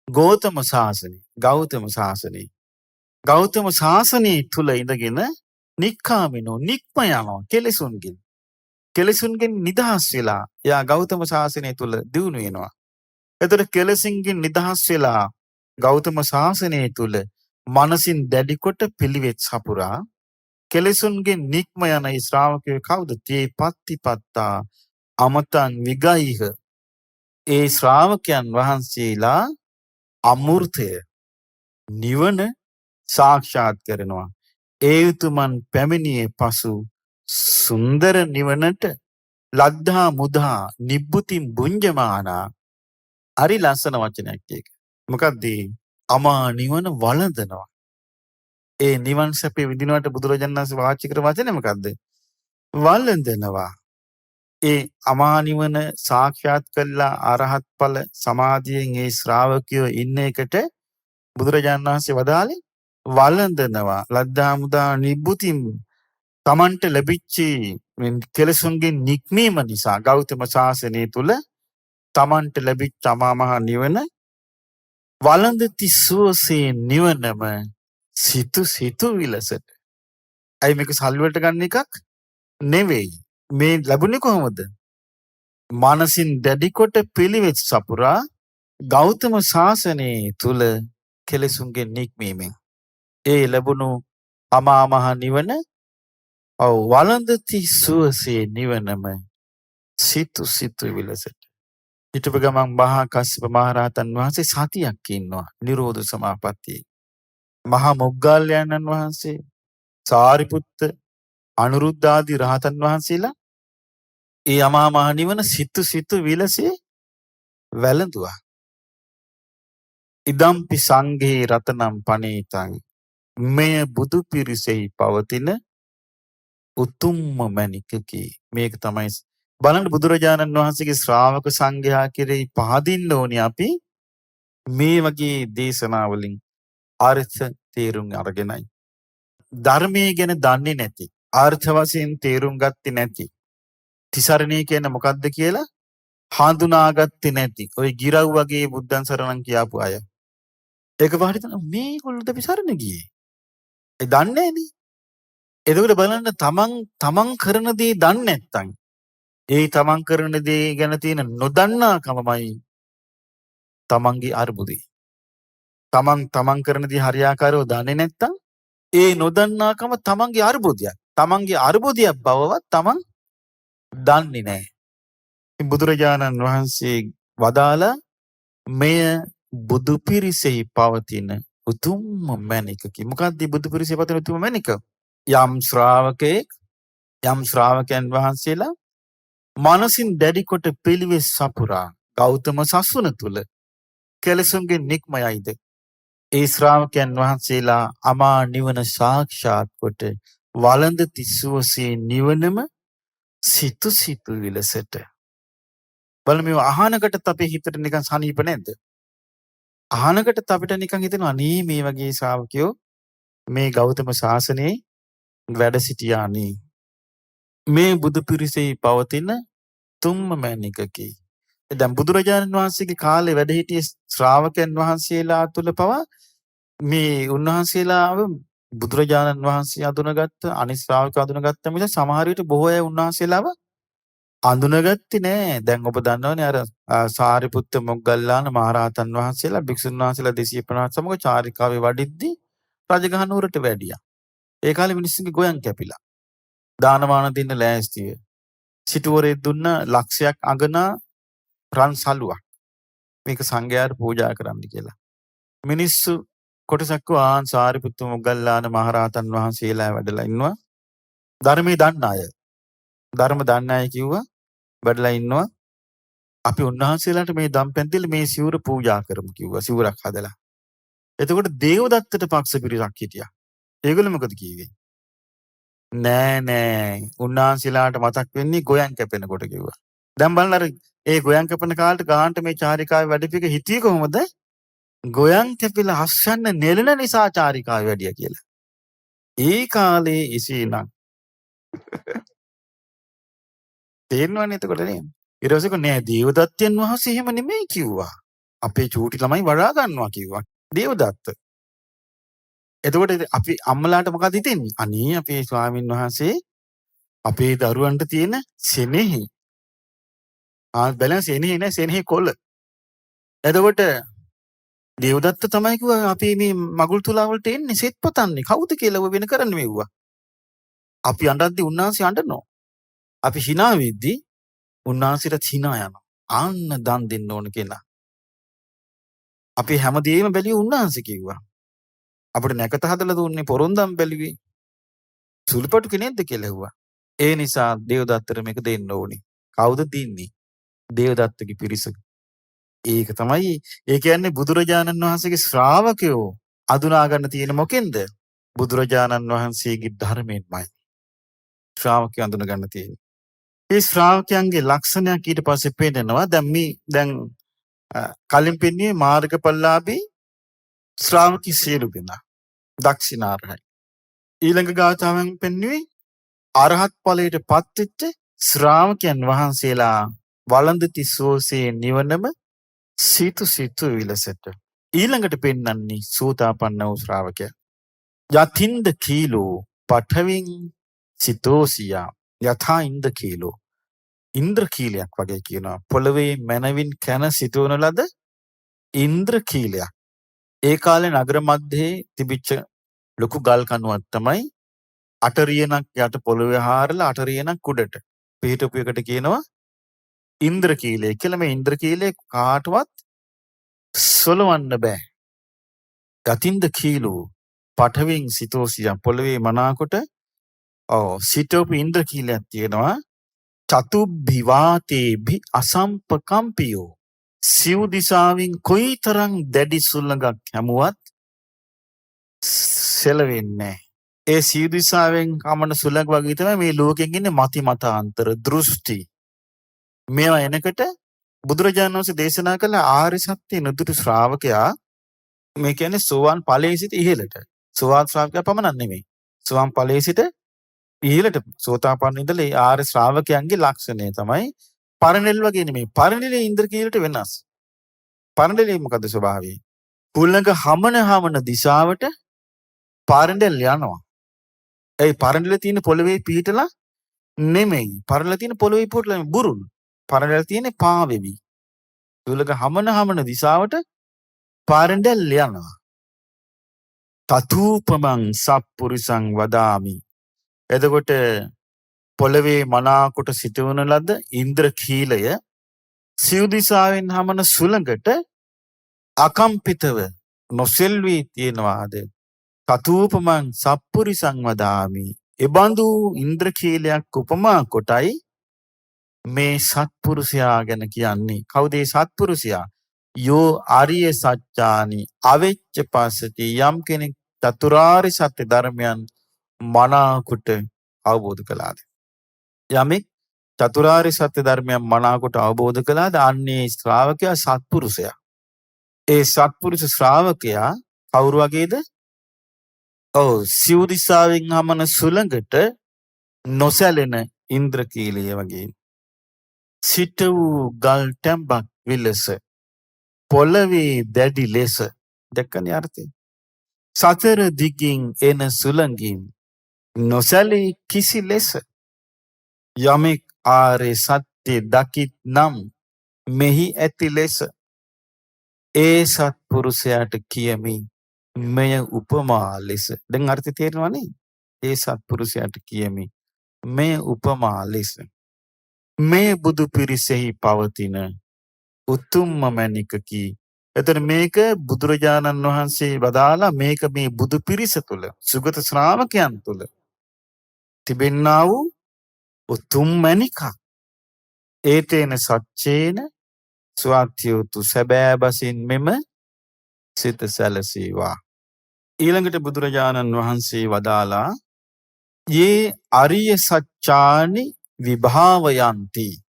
ගෝතම ශාසනය, ගෞතම ශාසනය. ගෞතම ශාසනයේ තුල ඉඳගෙන නික්ඛාමිනෝ නික්ම යනවා කෙලෙසුන්ගෙන්. කෙලෙසුන්ගෙන් නිදහස් වෙලා එයා ගෞතම ශාසනය තුල දියුණු වෙනවා. එතකොට කෙලෙසින්ගෙන් නිදහස් වෙලා ගෞතම ශාසනය තුල මනසින් දැඩි කොට පිළිවෙත් සපුරා කෙලෙසුන්ගෙන් නික්ම යන ඒ ශ්‍රාවකයෝ කවුද? තේ පත්තිපත්තා අමතං විගයිහ. ඒ ශ්‍රාවකයන් වහන්සේලා අමෘතය නිවන සාක්ෂාත් කරනවා. ඒ උතුමන් පැමිණියේ පසු සුන්දර නිවනට ලද්ධා මුදා නිබ්බුතින් බුඤ්ජමානා. හරි ලස්සන වචනයක් ඒක. මොකක්ද? අමා නිවන වළඳනවා. ඒ නිවන් සැපේ විඳිනවට බුදුරජාණන් වහන්සේ වාචික කර වචනේ මොකද්ද? වළඳනවා. ඒ අමා නිවන සාක්ෂාත් කළා අරහත් ඵල සමාධියෙන් ඒ ශ්‍රාවකයෝ ඉන්න එකට බුදුරජාණන් වහන්සේ වදාළේ වළඳනවා. ලද්දා මුදා නිබ්බුතින් තමන්ට ලැබිච්ච කෙලෙසුන්ගෙන් නික්මීම නිසා ගෞතම ශාසනය තුල තමන්ට ලැබිච්ච අමා මහ නිවන වළඳති සුවසේ නිවනම සිතු සිතු විලසට. අයි මේක සල්වලට ගන්න එකක් නෙවෙයි. මේ ලැබුණේ කොහොමද? මානසින් දැඩි කොට පිළිවෙත් සපුරා ගෞතම ශාසනයේ තුල කෙලෙසුන්ගෙන් නික්මීමෙන්. ඒ ලැබුණු අමා මහ නිවන වළඳති සුවසේ නිවනම සිතු සිතු විලසට. ඊටප ගමන් මහා කස්සප මහ රහතන් වහන්සේ සතියක් ඉන්නවා නිරෝධ සමාපත්තියේ. මහා මොග්ගල්ලාණන් වහන්සේ, සාරිපුත්ත, අනුරුද්ධ ආදී රහතන් වහන්සේලා ඒ අමා මහ නිවන සිතු සිතු විලසේ වැළඳුවා. ඉදම්පි සංඝේ රතනම් පනේතං. මෙය බුදු පිරිසෙහි පවතින උතුම්ම මණිකකි. මේක තමයි බලන්න බුදුරජාණන් වහන්සේගේ ශ්‍රාවක සංඝයා කෙරෙහි පහදින්න ඕනේ අපි මේ වගේ දේශනාවලින් අර්ථ තේරුම් අරගෙනයි. ධර්මයේ ගැන දන්නේ නැති, අර්ථ වශයෙන් තේරුම් ගත්තේ නැති, තිසරණේ කියන්නේ මොකද්ද කියලා හඳුනාගත්තේ නැති, ඔය ගිරව් වගේ බුද්ධං සරණං කියපු අය. ඒක වාහට තමයි මේගොල්ලෝ අපි සරණ ගියේ. ඒ දන්නේ නැනේ. එතකොට බලන්න තමන් කරන දේ දන්නේ නැත්තම් ඒ තමන් කරන දේ ගැන තියෙන නොදන්නාකමයි තමන්ගේ අර්බුදේ. තමන් කරන දේ හරියාකාරව දන්නේ නැත්තම් ඒ නොදන්නාකම තමන්ගේ අර්බුදයක්. තමන්ගේ අර්බුදයක් බවවත් තමන් දන්නේ නැහැ. බුදුරජාණන් වහන්සේ වදාලා මෙය බුදු පිරිසෙහි පවතින උතුම්ම මණිකකි. මොකක්ද බුදු පිරිසෙහි පවතින උතුම්ම මණික? යම් ශ්‍රාවකයන් වහන්සේලා මනසින් දැඩි කොට පිළිවෙස් සපුරා ගෞතම සසුන තුල කෙලෙසුන්ගෙන් නික්මයයිද ඒ ශ්‍රාවකයන් වහන්සේලා අමා නිවන සාක්ෂාත් කොට වළඳ තිස්සුවසේ නිවනම සිතු විලසට. බලමු මේ අහනකටත් අපේ හිතට නිකන් සනීප නැද්ද? අහනකටත් අපිට නිකන් හිතෙනවා අනේ මේ වගේ ශ්‍රාවකයෝ මේ ගෞතම ශාසනයේ වැඩ සිටියානේ. මේ බුදු පිරිසේ පවතින තුම්ම මැණිකකි. දැන් බුදුරජාණන් වහන්සේගේ කාලේ වැඩ සිටිය ශ්‍රාවකයන් වහන්සේලා තුල පවා මේ උන්වහන්සේලාව බුදුරජාණන් වහන්සේ අඳුනගත්ත අනිත් ශ්‍රාවකයෝ අඳුනගත්ත මිස සමහර විට බොහෝ අය උන්වහන්සේලාව අඳුනගත්තේ නෑ. දැන් ඔබ දන්නවනේ අර සාරිපුත්ත මොග්ගල්ලාන මහරහතන් වහන්සේලා භික්ෂුන් වහන්සේලා 250 සමග චාරිකාවේ වඩිද්දී රජගහ නුවරට වැඩියා. ඒ කාලේ මිනිස්සුන්ගේ ගොයන් කැපිලා. දානමාන දෙන්න ලෑස්තිය. සිටුවරේ දුන්න ලක්ෂයක් අගනා රන් සලුවක්. මේක සංඝයාට පූජා කරන්න කියලා. මිනිස්සු කොටසක් ආන් සාරිපුත්ත මොග්ගල්ලාන මහරහතන් වහන්සේලා වැඩලා ඉන්නවා. ධර්මයේ දන්න අය. ධර්ම දන්න අය කිව්වා වැඩලා ඉන්නවා. අපි උන්වහන්සේලාට මේ දම්පැන් දෙල මේ සිවුර පූජා කරමු කිව්වා. සිවුරක් හදලා. එතකොට දේවදත්තට පක්ෂ පිරිසක් හිටියා. ඒගොල්ලෝ මොකද කිව්වේ? නෑ උන්වහන්සේලාට මතක් වෙන්නේ ගොයන් කැපෙනකොට කිව්වා. දැන් බලන්න අර ඒ ගොයන් කැපෙන කාලේට ගාහන්ට මේ චාරිකාවේ වැඩිපික හිටියේ කොහොමද? ගොයන් කැපිලා හස්සන්න නෙලන නිසා චාරිකාවේ වැඩියා කියලා. ඒ කාලේ එසේනම් තේරෙනවනේ එතකොට නේ. ඊට පස්සේ නෑ දේවදත්තයන් වහන්සේ එහෙම නෙමෙයි කිව්වා. අපේ චූටි ළමයි වඩා ගන්නවා කිව්වා. දේවදත්ත. එතකොට අපි අම්මලාට මොකද හිතෙන්නේ? අනේ අපේ ස්වාමින් වහන්සේ අපේ දරුවන්ට තියෙන සෙනෙහි. බැලන්ස් එන්නේ නෑ සෙනෙහි කොළ. එතකොට දේවදත්ත තමයි කිව්වා අපි මේ මගුල් තුලා වලට එන්නේ සෙත් පතන්නේ. කවුද කියලා ඔය වෙන කරන්නේ මෙව්වා. අපි අඬද්දි උන්වහන්සේ අඬනවා. අපි hina වෙද්දී උන්වහන්සේට hina යනවා. ආන්න දන් දෙන්න ඕන කියලා. අපි හැමදේම බැලිය උන්වහන්සේ කිව්වා. අපිට නැකත හදලා දුන්නේ පොරොන්දම් බැලුවේ. සුළුපටු කෙනෙක්ද කියලා ඇහුවා. ඒ නිසා දේවදත්තට මේක දෙන්න ඕනේ. කවුද දෙන්නේ? දේවදත්තගේ පිරිස. ඒක තමයි ඒ කියන්නේ බුදුරජාණන් වහන්සේගේ ශ්‍රාවකයෝ අඳුනා ගන්න තියෙන මොකෙන්ද? බුදුරජාණන් වහන්සේගේ ධර්මයෙන්මයි. ශ්‍රාවකයෝ අඳුන ගන්න තියෙන්නේ. ඒ ශ්‍රාවකයන්ගේ ලක්ෂණයක් ඊට පස්සේ පේනවා. දැන් කලින් පෙන්වන්නේ මාර්ගඵලලාභී ශ්‍රාවකී සියලු දෙනා දක්ෂිනාරහයි. ඊළඟ ගාථාවෙන් පෙන්වන්නේ අරහත් ඵලයට පත්වෙච්ච ශ්‍රාවකයන් වහන්සේලා වළඳ තිස්සෝසේ නිවනම සිතු විලසට. ඊළඟට පෙන්වන්නේ සෝතාපන්න වූ ශ්‍රාවකයා. යතින්ද කීලෝ පඨවින් සිතෝසියා යථා ඉන්ද කීලෝ. ඉන්ද්‍ර කීලයක් වගේ කියනවා. පොළවේ මනවින් කන සිටවන ලද ඉන්ද්‍ර කීලයක්. ඒ කාලේ නගර මැදේ තිබිච්ච ලොකු ගල් කණුවක් තමයි අටරියනක් යට පොළවේ හාරලා අටරියනක් උඩට පිහිටපු එකට කියනවා ඉන්ද්‍රකීලය කියලා. මේ ඉන්ද්‍රකීලය කාටවත් සොලවන්න බෑ. යතින්ද කීලෝ පඨවින් සිතෝසියා පොළවේ මනාකොට සිටෝපු ඉන්ද්‍රකීලයක් තියෙනවා. චතුබ්බිවාතේභි අසම්පකම්පියෝ. සිව් දිසාවෙන් කොයිතරම් දැඩි සුළඟක් හැමුවත් සෙලවෙන්නේ. ඒ සිව් දිසාවෙන් කමන සුළඟ වගේ තමයි මේ ලෝකෙන් ඉන්නේ මති මතාන්තර දෘෂ්ටි. මේවා එනකොට බුදුරජාණන් වහන්සේ දේශනා කළ ආර්ය සත්‍ය නුදුටු ශ්‍රාවකයා මේ කියන්නේ සෝවාන් ඵලයේ සිට ඉහළට. සෝවාන් ශ්‍රාවකයා පමණක් නෙමෙයි. සෝවාන් ඵලයේ සිට ඉහළට සෝතාපන්න ඉඳලා ඒ ආර්ය ශ්‍රාවකයන්ගේ ලක්ෂණය තමයි පරණෙල් වගේ නෙමෙයි. පරණෙලේ ඉන්ද්‍රකීලට වෙනස්. පරණෙලේ මොකද ස්වභාවය? කුල්ලක හමන දිශාවට පරණෙල් යනවා. ඒ පරණෙලේ තියෙන පොළවේ පිහිටලා නෙමෙයි. පරණෙලේ තියෙන පොළවේ පිහිටලා බුරුල්. පරණෙල් තියෙන්නේ පාවෙවි. කුල්ලක හමන දිශාවට පරණෙල් යනවා. තතූපමං සප්පුරිසං වදාමි. එතකොට පොළවේ මනාකොට සිටවන ලද ඉන්ද්‍රකීලය සිව් දිසාවෙන් හමන සුළඟට අකම්පිතව නොසෙල්වී තියෙනවාද? තතූපමං සප්පුරිසං වදාමි. එබඳු ඉන්ද්‍රකීලයක් උපමා කොටයි මේ සත්පුරුෂයා ගැන කියන්නේ. කවුද ඒ සත්පුරුෂයා? යෝ ආර්ය සත්‍යානි අවෙච්ච පස්සති යම් කෙනෙක් චතුරාර්ය සත්‍ය ධර්මයන් මනාකොට අවබෝධ කළාද? යමෙක් චතුරාර්ය සත්‍ය ධර්මයන් මනාකොට අවබෝධ කළාද අන්නේ ශ්‍රාවකයා සත්පුරුෂයා. ඒ සත්පුරුෂ ශ්‍රාවකයා කවුරු වගේද? ඔව් සිව් දිසාවෙන් හමන සුළඟට නොසැලෙන ඉන්ද්‍රකීලය වගේ. සිට වූ ගල් ටැම්බක් විලස පොළවේ දැඩි ලෙස දැක්කනේ අර්ථය. සතර දිගින් එන සුළඟින් නොසැලී කිසි ලෙස යමෙක් ආර්ය සත්‍ය දකිත් නම් මෙහි ඇති ලෙස ඒ සත්පුරුෂයාට කියමි මෙය උපමා ලෙස. දැන් අර්ථය තේරෙනව නේ? ඒ සත්පුරුෂයාට කියමි මෙය උපමා ලෙස. මේ බුදු පිරිසෙහි පවතින උතුම්ම මැණිකකි. එතන මේක බුදුරජාණන් වහන්සේ වදාලා මේක මේ බුදු පිරිස තුල සුගත ශ්‍රාවකයන් තුල තිබෙන්නා වූ උතුම් මැණිකක්. ඒතේන සච්චේන ස්වාත්‍යෝතු සැබෑ බසින් මෙම සිත සැලසීවා. ඊළඟට බුදුරජාණන් වහන්සේ වදාලා යේ අරිය සච්චානි විභාවයන්ති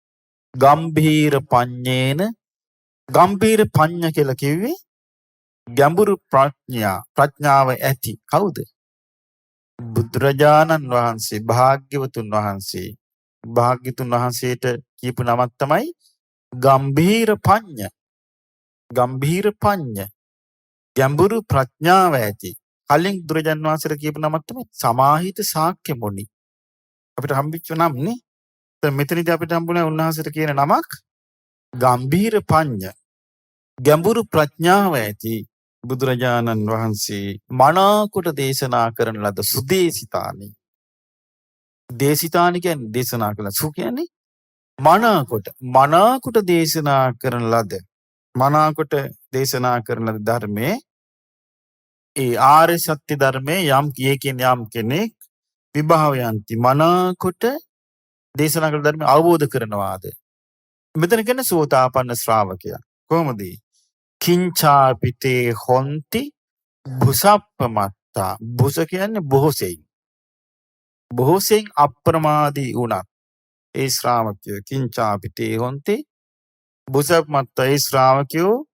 ගම්භීර පඤ්ඤේන. ගම්භීර පඤ්ඤ කියලා කිව්වේ ගැඹුරු ප්‍රඥාව ඇති. කවුද? බුදුරජාණන් වහන්සේ භාග්‍යවතුන් වහන්සේ. භාග්‍යතුන් වහන්සේට කියපු නමක් තමයි ගම්භීර පඤ්ඤ. ගම්භීර පඤ්ඤ ගැඹුරු ප්‍රඥාව ඇති. කලින් බුදුරජාණන් වහන්සේට කියපු නමක් තමයි සමාහිත ශාක්‍ය මුනි. අපිට හම්බෙච්ච නම නේ. දැන් මෙතනදී අපිට හම්බුනේ උන්වහන්සේට කියන නමක් ගම්භීර පඤ්ඤ ගැඹුරු ප්‍රඥාව ඇති බුදුරජාණන් වහන්සේ මනාකොට දේශනා කරන ලද සුදේශිතානි. දේශිතානි කියන්නේ දේශනා කළ සු කියන්නේ මනාකොට දේශනා කරන ලද මනාකොට දේශනා කරන ලද ධර්මයේ ඒ ආර්ය සත්‍ය ධර්මයේ යම් කෙනෙක් විභාවයන්ති මනාකොට දේශනා කළ ධර්ම අවබෝධ කරනවාද? මෙතන කියන්නේ සෝතාපන්න ශ්‍රාවකයා. කොහොමද? කිංචාපිතේ හොන්ති බුසප්පමත්තා. බුස කියන්නේ බොහෝසෙයින් අප්‍රමාදී වුණත් ඒ ශ්‍රාවකයෝ කිංචාපිතේ හොන්ති බුසප්පමත්තා. ඒ ශ්‍රාවකයෝ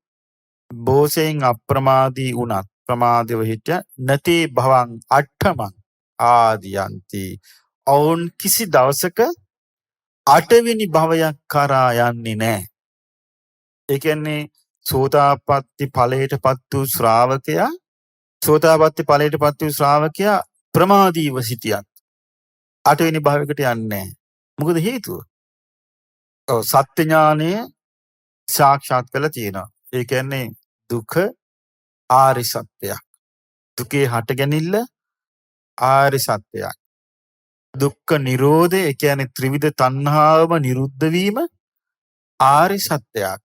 බොහෝසෙයින් අප්‍රමාදී වුණත් ප්‍රමාදව හිටිය නැති භවං අට්ඨමං ආදියන්ති. ඔවුන් කිසි දවසක අටවෙනි භවයක් කරා යන්නේ නැහැ. ඒ කියන්නේ සෝතාපට්ටි ඵලයටපත් වූ ශ්‍රාවකයා ප්‍රමාදීව සිටියත් අටවෙනි භවයකට යන්නේ නැහැ. මොකද හේතුව? සත්‍ය ඥානය සාක්ෂාත් කරලා තියෙනවා. ඒ කියන්නේ දුක ආර්ය සත්‍යයක්. දුකේ හටගැනිල්ල ආර්ය සත්‍යයක්. දුක්ඛ නිරෝධය ඒ කියන්නේ ත්‍රිවිධ තණ්හාවම නිරුද්ධ වීම ආර්ය සත්‍යයක්.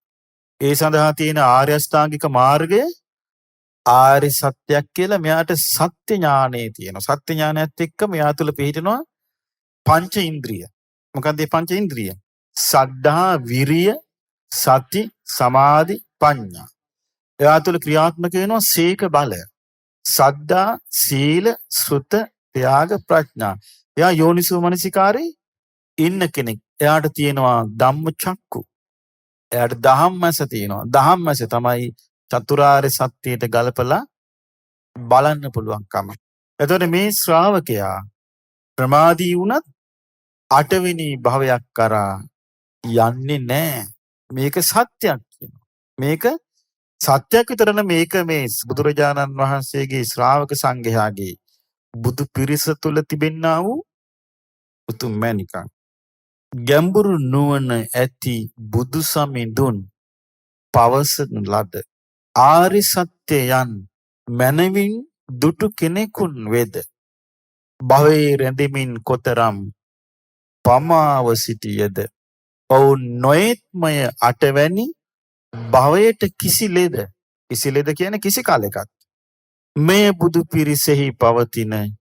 ඒ සඳහා තියෙන ආර්ය අෂ්ටාංගික මාර්ගය ආර්ය සත්‍යයක් කියලා මෙයාට සත්‍ය ඥානෙ තියෙනවා. සත්‍ය ඥානයත් එක්ක මෙයා තුළ පිහිටනවා පංච ඉන්ද්‍රිය. මොකක්ද මේ පංච ඉන්ද්‍රිය? සද්ධා, විරිය, සති, සමාධි, ප්‍රඥා. එයා තුළ ක්‍රියාත්මක වෙනවා සීක බලය. සද්ධා, සීල, සුත, ත්‍යාග, ප්‍රඥා. එයා යෝනිසෝ මනසිකාරේ ඉන්න කෙනෙක්. එයාට තියෙනවා ධම්ම චක්කු. එයාට ධම්මස තියෙනවා. ධම්මස තමයි චතුරාර්ය සත්‍යයට ගලපලා බලන්න පුළුවන්කම. එතකොට මේ ශ්‍රාවකයා ප්‍රමාදී වුණත් අටවෙනි භවයක් කරා යන්නේ නැහැ. මේක සත්‍යයක් කියනවා. මේක සත්‍යයක් විතරන මේක මේ බුදුරජාණන් වහන්සේගේ ශ්‍රාවක සංඝයාගේ බුදු පිරිස තුල තිබෙන්නා වූ උතුම් මැණිකක්. ගැඹුරු නුවණ ඇති බුදු සමිඳුන් පවසන ලද ආරි සත්‍යයන් මනවින් දුටු කෙනෙකුන් වේද භවයේ රැඳෙමින් කොතරම් පමාව සිටියද ඔවුන් නොයෙත්මය අටවැනි භවයට කිසි ලෙද කියන්නේ කිසි කාලයකත් මේ බුදු පිරිසෙහි පවතින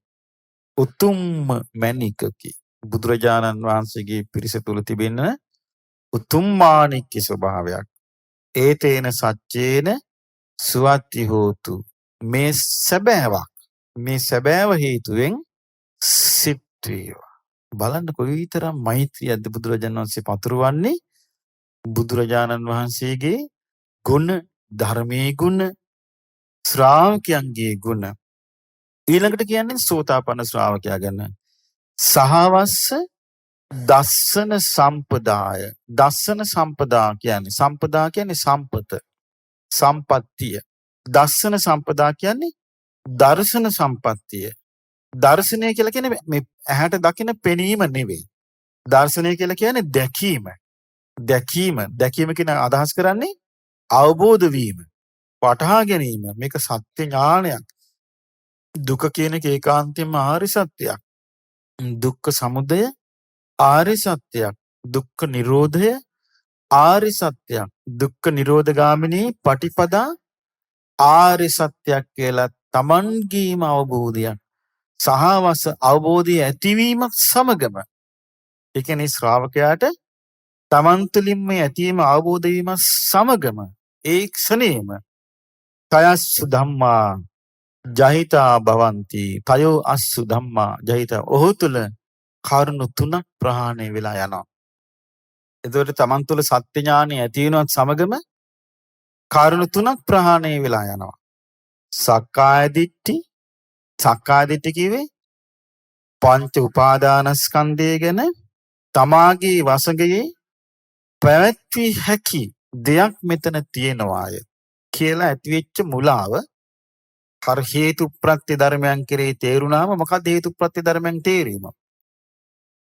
උතුම්ම මැණිකකි. බුදුරජාණන් වහන්සේගේ පිරිස තුල තිබෙන උතුම් මාණික්‍ය ස්වභාවයක්. ඒතේන සච්චේන සුවත්ති හෝතු. මේ සැබෑවක්. මේ සැබෑව හේතුවෙන් සිත් වේවා. බලන්න කොයිතරම් මෛත්‍රියක්ද බුදුරජාණන් වහන්සේ පතුරවන්නේ. බුදුරජාණන් වහන්සේගේ ගුණ, ධර්මයේ ගුණ, ශ්‍රාවකයන්ගේ ගුණ. ඊළඟට කියන්නේ සෝතාපන්න ශ්‍රාවකයා ගැන. සහවස්ස දස්සන සම්පදාය. දස්සන සම්පදා කියන්නේ සම්පත, සම්පත්තිය. දස්සන සම්පදා කියන්නේ දර්ශන සම්පත්තිය. දර්ශනය කියලා කියන්නේ මේ ඇහැට දකින පෙනීම නෙවෙයි. දර්ශනය කියලා කියන්නේ දැකීම. දැකීම කියන අදහස් කරන්නේ අවබෝධ වීම, වටහා ගැනීම. මේක සත්‍ය ඥානයක්. දුක කියන එක ඒකාන්තයෙන්ම ආර්ය සත්‍යයක්. දුක්ඛ සමුදය ආර්ය සත්‍යයක්. දුක්ඛ නිරෝධය ආර්ය සත්‍යයක්. දුක්ඛ නිරෝධගාමිනී පටිපදා ආර්ය සත්‍යයක් කියලා තමන්ගේම අවබෝධයක්. සහවස අවබෝධය ඇතිවීමත් සමගම ඒ කියන්නේ ශ්‍රාවකයාට තමන් තුළින් මේ ඇතිවීම අවබෝධ වීම සමගම ඒ ක්ෂණේම තයස්සු ධම්මා ජහිතා භවಂತಿ. තයෝ අස්සු ධම්මා ජහිතා. ඔහු තුළ කරුණු තුනක් ප්‍රහාණය වෙලා යනවා. එතකොට තමන් තුළ සත්‍ය ඥානය ඇති වෙනවත් සමගම කරුණු තුනක් ප්‍රහාණය වෙලා යනවා. සක්කාය දිට්ඨි කිව්වේ පංච උපාදානස්කන්ධය ගැන තමාගේ වසඟයේ පැවැත්විය හැකි දෙයක් මෙතන තියෙනවාය කියලා ඇතිවෙච්ච මුලාව හර හේතු ප්‍රත්‍ය ධර්මයන් කෙරෙහි තේරුණාම මොකක්ද හේතු ප්‍රත්‍ය ධර්මයන් තේරීම?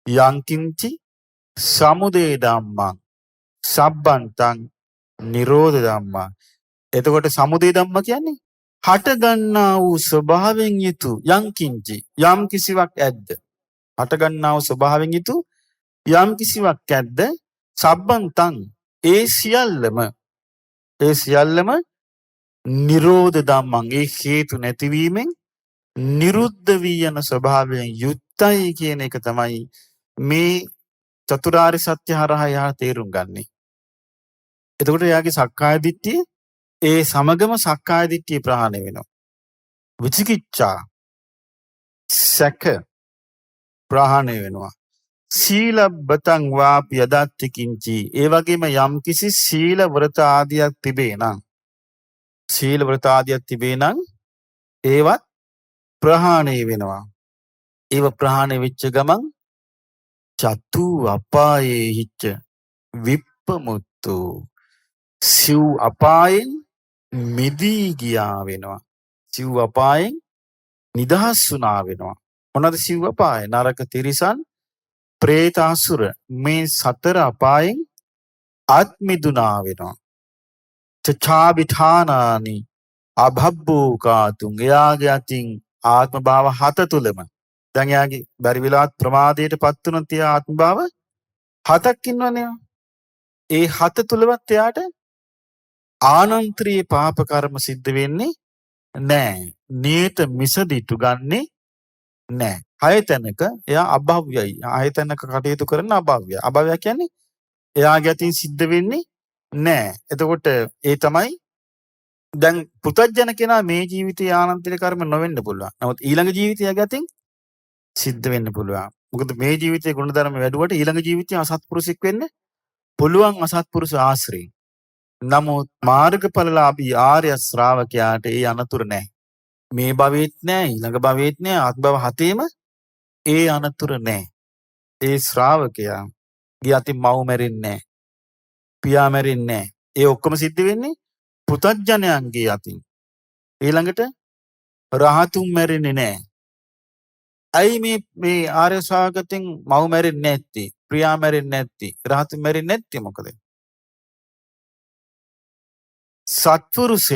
යංකින්චි සමුදය ධම්මං සබ්බන්තං නිරෝධ ධම්මා. එතකොට සමුදය ධම්ම කියන්නේ හට ගන්නා වූ ස්වභාවයෙන් යුතු යංකින්චි යම් කිසිවක් ඇද්ද. හට ගන්නා වූ ස්වභාවයෙන් යුතු යම් කිසිවක් ඇද්ද. සබ්බන්තං ඒ සියල්ලම නිරෝධ ධම්මං ඒ හේතු නැතිවීමෙන් නිරුද්ධ වී යන ස්වභාවයෙන් යුක්තයි කියන එක තමයි මේ චතුරාර්ය සත්‍ය හරහා යා තේරුම් ගන්නේ. එතකොට එයාගේ සක්කාය දිට්ඨිය ඒ සමගම සක්කාය දිට්ඨිය ප්‍රහාණය වෙනවා. විචිකිච්ඡා සැක ප්‍රහාණය වෙනවා. සීලබ්බතං වාපි යදත්ති කිංචි. ඒ වගේම යම් කිසි සීල වෘත ආදියක් තිබේ නම් ඒවත් ප්‍රහාණය වෙනවා. ඒව ප්‍රහාණය වෙච්ච ගමන් චතු අපායේ හිච්ච විප්පමුත්තු සිව් අපායෙන් මිදී ගියා වෙනවා. සිව් අපායෙන් නිදහස් වුණා වෙනවා. මොනවාද සිව් අපාය? නරක, තිරිසන්, പ്രേත, අසුර මේ සතර අපායෙන් අත් මිදුණා වෙනවා. චාබිඨානානි අභබ්බෝකාතුං. එයාගේ අතින් ආත්ම භාව 7 තුලම දැන් එයාගේ බැරි වෙලාවත් ප්‍රමාදයට පත් වුණොත් එයා ආත්ම භාව 7ක් ඉන්නවනේ. ඒ 7 තුලවත් එයාට ආනන්ත්‍රීය පාප කර්ම සිද්ධ වෙන්නේ නැහැ. නියත මිසදිටු ගන්නෙ නැහැ. 6 තැනක එයා අභව්‍යයි. 6 තැනක කටයුතු කරන අභව්‍ය. අභව්‍ය කියන්නේ එයාගේ අතින් සිද්ධ වෙන්නේ නැහැ. එතකොට ඒ තමයි දැන් පුතජන කෙනා මේ ජීවිතයේ ආනන්තරික කර්ම නොවෙන්න පුළුවන්. නමුත් ඊළඟ ජීවිතය ගැතින් සිද්ධ වෙන්න පුළුවන්. මොකද මේ ජීවිතයේ ගුණධර්ම වැඩුවට ඊළඟ ජීවිතය අසත්පුරුෂෙක් වෙන්න පුළුවන් අසත්පුරුෂ ආශ්‍රයෙන්. නමුත් මාර්ගඵලලාභී ආර්ය ශ්‍රාවකයාට ඒ අනතුරු නැහැ. මේ භවෙත් නැහැ, ඊළඟ භවෙත් නැහැ, ආත්ම භව 7ෙම ඒ අනතුරු නැහැ. ඒ ශ්‍රාවකයා ගේ අතින් මව් මැරෙන්නේ නැහැ. පියා මැරෙන්නේ නැහැ. ඒ ඔක්කොම සිද්ධ වෙන්නේ පුතඥයන්ගේ අතින්. ඊළඟට රහතුන් මැරෙන්නේ නැහැ. ඇයි මේ ආර්ය ශ්‍රාවකයන් මව් මැරෙන්නේ නැත්තේ? ප්‍රියා මැරෙන්නේ නැත්තේ? රහතුන් මැරෙන්නේ නැත්තේ මොකද? සත්පුරුෂ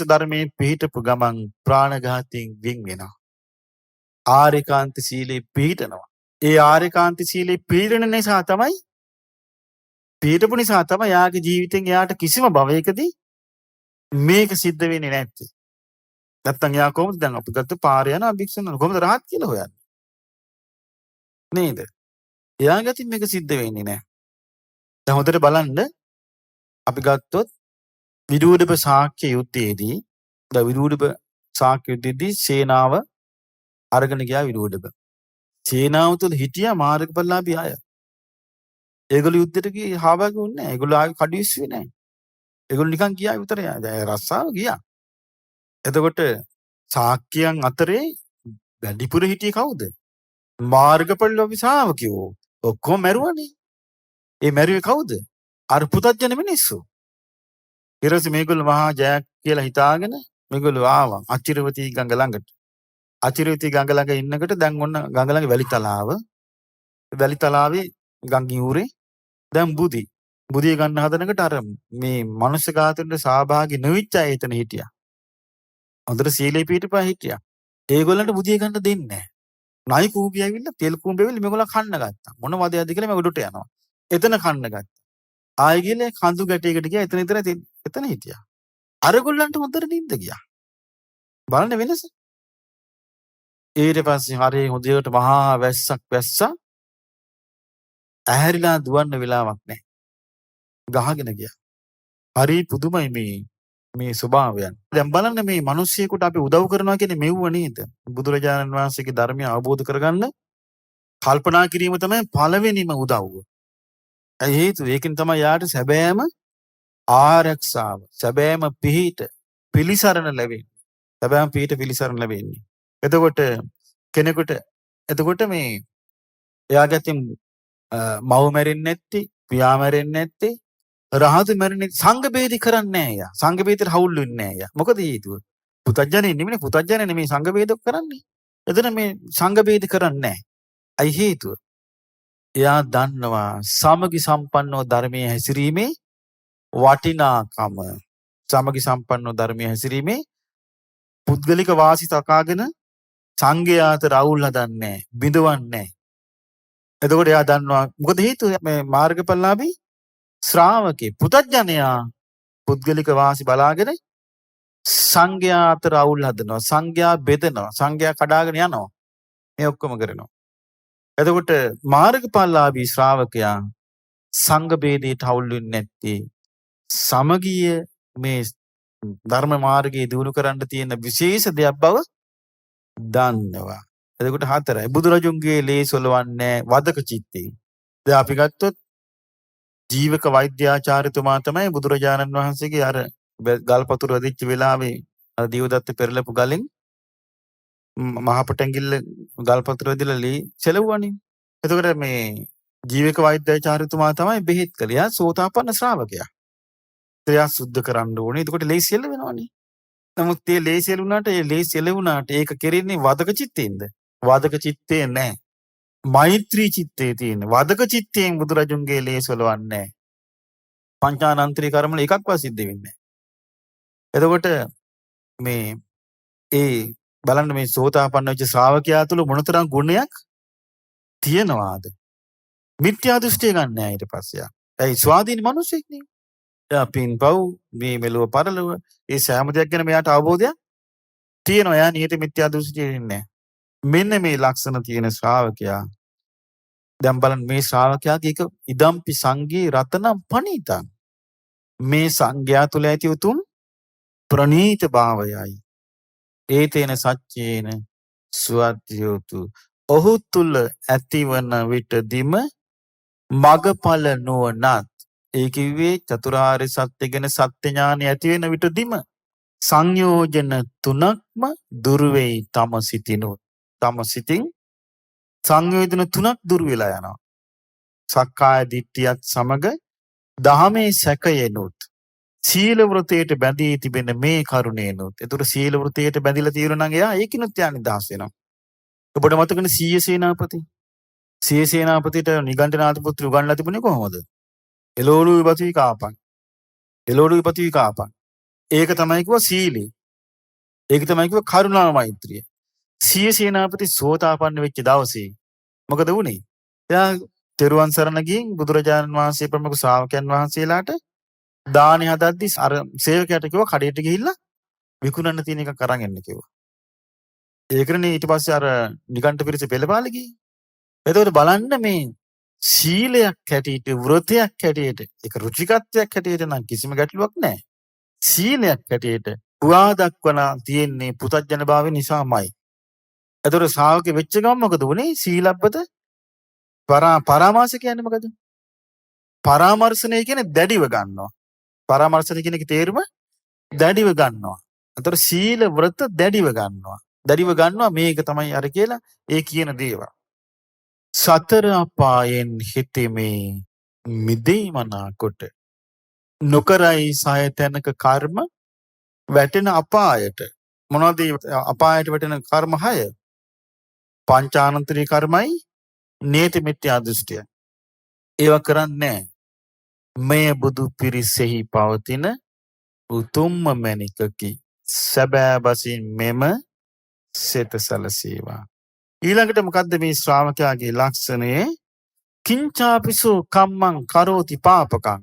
ධර්මයේ පිහිටපු ගමන් ප්‍රාණඝාතයෙන් වින් වෙනවා. ආර්යකාන්ත සීලේ පිහිටනවා. ඒ ආර්යකාන්ත සීලේ පිහිටන නිසා තමයි යාගේ ජීවිතෙන් එයාට කිසිම භවයකදී මේක සිද්ධ වෙන්නේ නැත්තේ. නැත්තම් එයා කොහොමද දැන් අපි ගත්ත පාරේ යන භික්ෂුන් කොහොමද රහත් කියලා හොයන්නේ? නේද? එයාගතින් මේක සිද්ධ වෙන්නේ නැහැ. දැන් හොඳට බලන්න අපි ගත්තොත් විරූඩභ ශාක්‍ය යුද්ධයේදී විරූඩභ ශාක්‍ය යුද්ධයේදී සේනාව අරගෙන ගියා විරූඩභ. සේනාව තුළ හිටියා මාර්ගඵලලාභී අය. ඒගොල්ලෝ යුද්ධෙට ගියේ සහභාගී වුණේ නැහැ. ඒගොල්ලෝ ආවේ කඩු ඉස්සුවේ නැහැ. ඒගොල්ලෝ නිකන් ගියා විතරයි. දැන් රස්සාව ගියා. එතකොට ශාක්‍යයන් අතරේ වැඩිපුර හිටියේ කවුද? මාර්ගඵලලාභී ශ්‍රාවකයෝ. ඔක්කොම මැරුවනේ. ඒ මැරුවේ කවුද? අර පුතත්ජන මිනිස්සු. ඊට පස්සේ මේගොල්ලෝ මහා ජයක් කියලා හිතාගෙන මේගොල්ලෝ ආවා අචිරවතී ගඟ ළඟට. අචිරවතී ගඟ ළඟ ඉන්නකොට දැන් ඔන්න ගඟ ළඟ වැලි තලාව. වැලි තලාවේ ගඟ ඉවුරේ දැන් බුදි. බුදිය ගන්න හදනකොට අර මේ මනුෂ්‍ය ඝාතනයට සහභාගී නොවිච්ච අය එතන හිටියා. හොඳට සීලේ පිටපා හිටියා. ඒගොල්ලන්ට බුදිය ගන්න දෙන්නේ නැහැ. නයි කූඹි ඇවිල්ලා තෙල් කූඹි ඇවිල්ලා මේගොල්ලෝ කන්න ගත්තා. මොන වදයක්ද කියලා මේක උඩට යනවා. එතන කන්න ගත්තා. ආයෙ ගිහලා කඳු ගැටයකට ගියා. එතන හිටියා. අරගොල්ලන්ට හොඳට නිින්ද ගියා. බලන්න වෙනස. ඊට පස්සේ හරි හොඳට මහා වැස්සක් වැස්සා. ඇහැරිලා දුවන්න වෙලාවක් නැහැ. ගහගෙන ගියා. හරි පුදුමයි මේ ස්වභාවයන්. දැන් බලන්න මේ මිනිස්සෙකුට අපි උදව් කරනවා කියන්නේ මෙව්ව නේද? බුදුරජාණන් වහන්සේගේ ධර්මය අවබෝධ කරගන්න කල්පනා කිරීම තමයි පළවෙනිම උදව්ව. ඒ හේතුව ඒකෙන් තමයි යාට සැබෑම ආරක්ෂාව, සැබෑම පිහිට පිලිසරණ ලැබෙන්නේ. සැබෑම පිහිට පිලිසරණ ලැබෙන්නේ. එතකොට කෙනෙකුට මේ එයාගේ අතින් මව මැරෙන්නේ නැත්තේ, පියා මැරෙන්නේ නැත්තේ, රහතු මැරෙන්නේ සංඝ බේදි කරන්නේ නැහැ යා. සංඝ බේදයට හවුල් වෙන්නේ නැහැ යා. මොකද හේතුව? පුතඥය නෙමෙයි පුතඥය නෙමෙයි සංඝ බේද කරන්නේ. එතන මේ සංඝ බේද කරන්නේ නැහැ. අයි හේතුව? එයා දන්නවා සමගි සම්පන්නව ධර්මයේ හැසිරීමේ වටිනාකම. සමගි සම්පන්නව ධර්මයේ හැසිරීමේ පුද්ගලික වාසි තකාගෙන සංඝයා අතර අවුල් හදන්නේ නැහැ, බිඳවන්නේ නැහැ. එතකොට එයා දන්නවා මොකද හේතුව? මේ මාර්ගඵලලාභී ශ්‍රාවකේ පුතඥයා පුද්ගලික වාසි බලාගෙන සංඝයා අතර අවුල් හදනවා, සංඝයා බෙදනවා, සංඝයා කඩාගෙන යනවා. මේ ඔක්කොම කරනවා. එතකොට මාර්ගඵලලාභී ශ්‍රාවකයා සංඝ ભેදයට අවුල් වෙන්නේ නැත්තේ සමගිය මේ ධර්ම මාර්ගයේ දිනු කරන්න තියෙන විශේෂ දෙයක් බව දන්නවා. එතකොට හතරයි බුදුරජුන්ගේ ලේ සොලවන්නේ වදක චිත්තේ. දැන් අපි ගත්තොත් ජීවක වෛද්‍යාචාර්යතුමා තමයි බුදුරජාණන් වහන්සේගේ අර ගල්පතුරු වැදිච්ච වෙලාවේ අර දිවදත්ත පෙරලපු ගලෙන් මහපටැඟිල්ල ගල්පතුරු වැදිලා ලී සෙලවුවානේ. එතකොට මේ ජීවක වෛද්‍යාචාර්යතුමා තමයි බෙහෙත් කළේ. යා සෝතාපන්න ශ්‍රාවකයා. එයා සුද්ධ කරන්න ඕනේ. එතකොට ලේ සෙල වෙනවනේ. නමුත් ඒ ලේ සෙලුණාට ඒක කෙරෙන්නේ වදක චිත්තෙන්ද? වදක චිත්තේ නැහැ. මෛත්‍රී චිත්තේ තියෙන. වදක චිත්තයෙන් බුදුරජුන්ගේ ලේ සොලවන්නේ නැහැ. පංචානන්තරී කර්මවල එකක්වත් සිද්ධ වෙන්නේ නැහැ. එතකොට මේ ඒ බලන්න මේ සෝතාපන්න වෙච්ච ශ්‍රාවකයා තුළ මොනතරම් ගුණයක් තියෙනවාද? මිත්‍යා දෘෂ්ටිය ගන්න නැහැ ඊට පස්සේ. ඒ ස්වාධීන මිනිසෙක් නේ. එයා පින්පව් මේ මෙලොව පරලොව ඒ සෑම දෙයක් ගැන මෙයාට අවබෝධයක් තියෙනවා. එයා නියත මිත්‍යා දෘෂ්ටිය ඉන්නේ නැහැ. මෙන්න මේ ලක්ෂණ තියෙන ශ්‍රාවකයා. දැන් බලන්න මේ ශ්‍රාවකයාගේ එක ඉදම්පි සංඝේ රතනම් පණීතං. මේ සංඝයා තුළ ඇති උතුම් ප්‍රණීත භාවයයි. ඒතේන සච්චේන සුවත්‍යෝතු. ඔහු තුළ ඇතිවන විටදීම මගඵල නුවණත්. ඒ කිව්වේ චතුරාර්ය සත්‍ය ගැන සත්‍ය ඥානය ඇති වෙන විටදීම සංයෝජන තුනක්ම දුර වෙයි තම සිතිනොත්. තම සිතින් සංයෝජන තුනක් දුර වෙලා යනවා. සක්කාය දිට්ඨියත් සමග දහමේ සැකයෙනුත් සීල වෘතයට බැඳී තිබෙන මේ කරුණේනොත්. ඒතර සීල වෘතයට බැඳිලා තියෙනවා නම් එයා ඒකිනුත් යා නිදහස් වෙනවා. ඔබට මතකනේ සීය සේනාපති. සීය සේනාපතිට නිගණ්ඨනාථ පුත්‍ර උගන්ලා තිබුණේ කොහොමද? එළවලු විපති කාපන්. එළවලු විපති කාපන්. ඒක තමයි කිව්වා සීලේ. ඒක තමයි කිව්වා කරුණා මෛත්‍රිය. සීය සේනාපති සෝතාපන්න වෙච්ච දවසේ මොකද වුනේ? එයා තෙරුවන් සරණ ගිහින් බුදුරජාණන් වහන්සේ ප්‍රමුඛ ශ්‍රාවකයන් වහන්සේලාට දානි හදද්දි අර සේවකයාට කිව්වා කඩේට ගිහිල්ලා විකුණන්න තියෙන එකක් අරන් එන්න කිව්වා. ඒකනේ ඊට පස්සේ අර නිගණ්ඨ පිරිස පෙළපාලි ගියේ. එතකොට බලන්න මේ සීලයක් හැටියට වෘතයක් හැටියට ඒක රුචිකත්වයක් හැටියට නම් කිසිම ගැටලුවක් නැහැ. සීලයක් හැටියට පුරා දක්වන තියෙන්නේ පුතත්ජන භාවය නිසාමයි. ඒතර ශ්‍රාවක වෙච්ච ගමන් මොකද උනේ? සීලබ්බත පරාමාස කියන්නේ මොකද? පරාමර්ශනය කියන්නේ දැඩිව ගන්නවා. පරාමර්ශනය කියන එකේ තේරුම දැඩිව ගන්නවා. ඒතර සීල වෘත දැඩිව ගන්නවා. දැඩිව ගන්නවා මේක තමයි අර කියලා ඒ කියන දේවල්. සතර අපායෙන් හිතෙමේ මිදෙයි මනාකොට නොකරයි සය තැනක කර්ම වැටෙන අපායට. මොනවද අපායට වැටෙන කර්ම 6? පංචානන්තරී කර්මයි නේති මිත්‍යා දෘෂ්ටිය. ඒවා කරන්නේ නැහැ. මෙය බුදු පිරිසෙහි පවතින උතුම්ම මැණිකකි. සැබෑ බසින් මෙම සිත සැලසේවා. ඊළඟට මොකද්ද මේ ශ්‍රාවකයාගේ ලක්ෂණය? කිංචාපිසු කම්මං කරෝති පාපකං.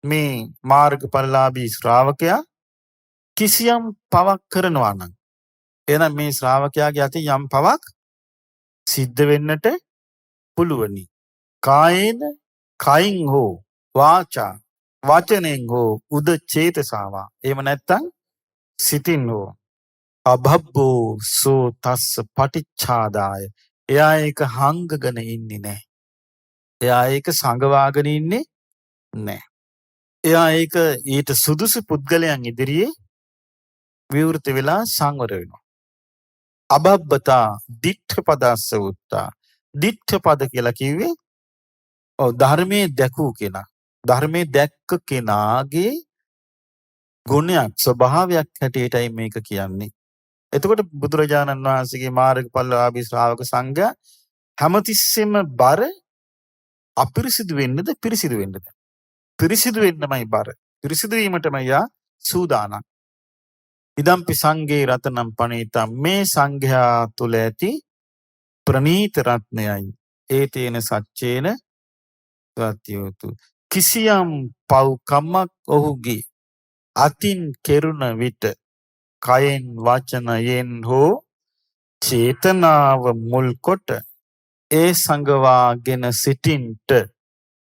මේ මාර්ගඵලලාභී ශ්‍රාවකයා කිසියම් පවක් කරනවා නම් එහෙනම් මේ ශ්‍රාවකයාගේ අතින් යම් පවක් සිද්ධ වෙන්නට පුළුවනි. කායේන කයින් හෝ වාචා වචනෙන් හෝ උද චේතසාවා. එහෙම නැත්නම් සිතින් හෝ අභබ්බෝ සෝ තස්ස පටිච්චාදාය. එයා ඒක හංගගෙන ඉන්නේ නැහැ. එයා ඒක සංගවාගෙන ඉන්නේ නැහැ. එයා ඒක ඊට සුදුසු පුද්ගලයන් ඉදිරියේ විවෘත වෙලා සංවර වෙනවා. අබබ්බතා දිට්ඨ පදස්ස උත්තා. දිට්ඨ පද කියලා කිව්වේ ධර්මයේ දැකූ කෙනා. ධර්මයේ දැක්ක කෙනාගේ ගුණයක් ස්වභාවයක් හැටියටයි මේක කියන්නේ. එතකොට බුදුරජාණන් වහන්සේගේ මාර්ගඵලලාභී ශ්‍රාවක සංඝයා හැමතිස්සෙම බර අපිරිසිදු වෙන්නද පිරිසිදු වෙන්නද? පිරිසිදු වෙන්නමයි බර. පිරිසිදු වීමටමයි යා සූදානම්. ඉදම්පි සංඝේ රතනම් පණීතම්. මේ සංඝයා තුල ඇති ප්‍රණීත රත්නයයි ඒතේන සච්චේන සත්‍යෝතු. කිසියම් පව්කමක් ඔහුගේ අතින් කෙරුණ විට කයෙන් වචනයෙන් හෝ චේතනාව මුල් කොට ඒ සංගවාගෙන සිටින්ට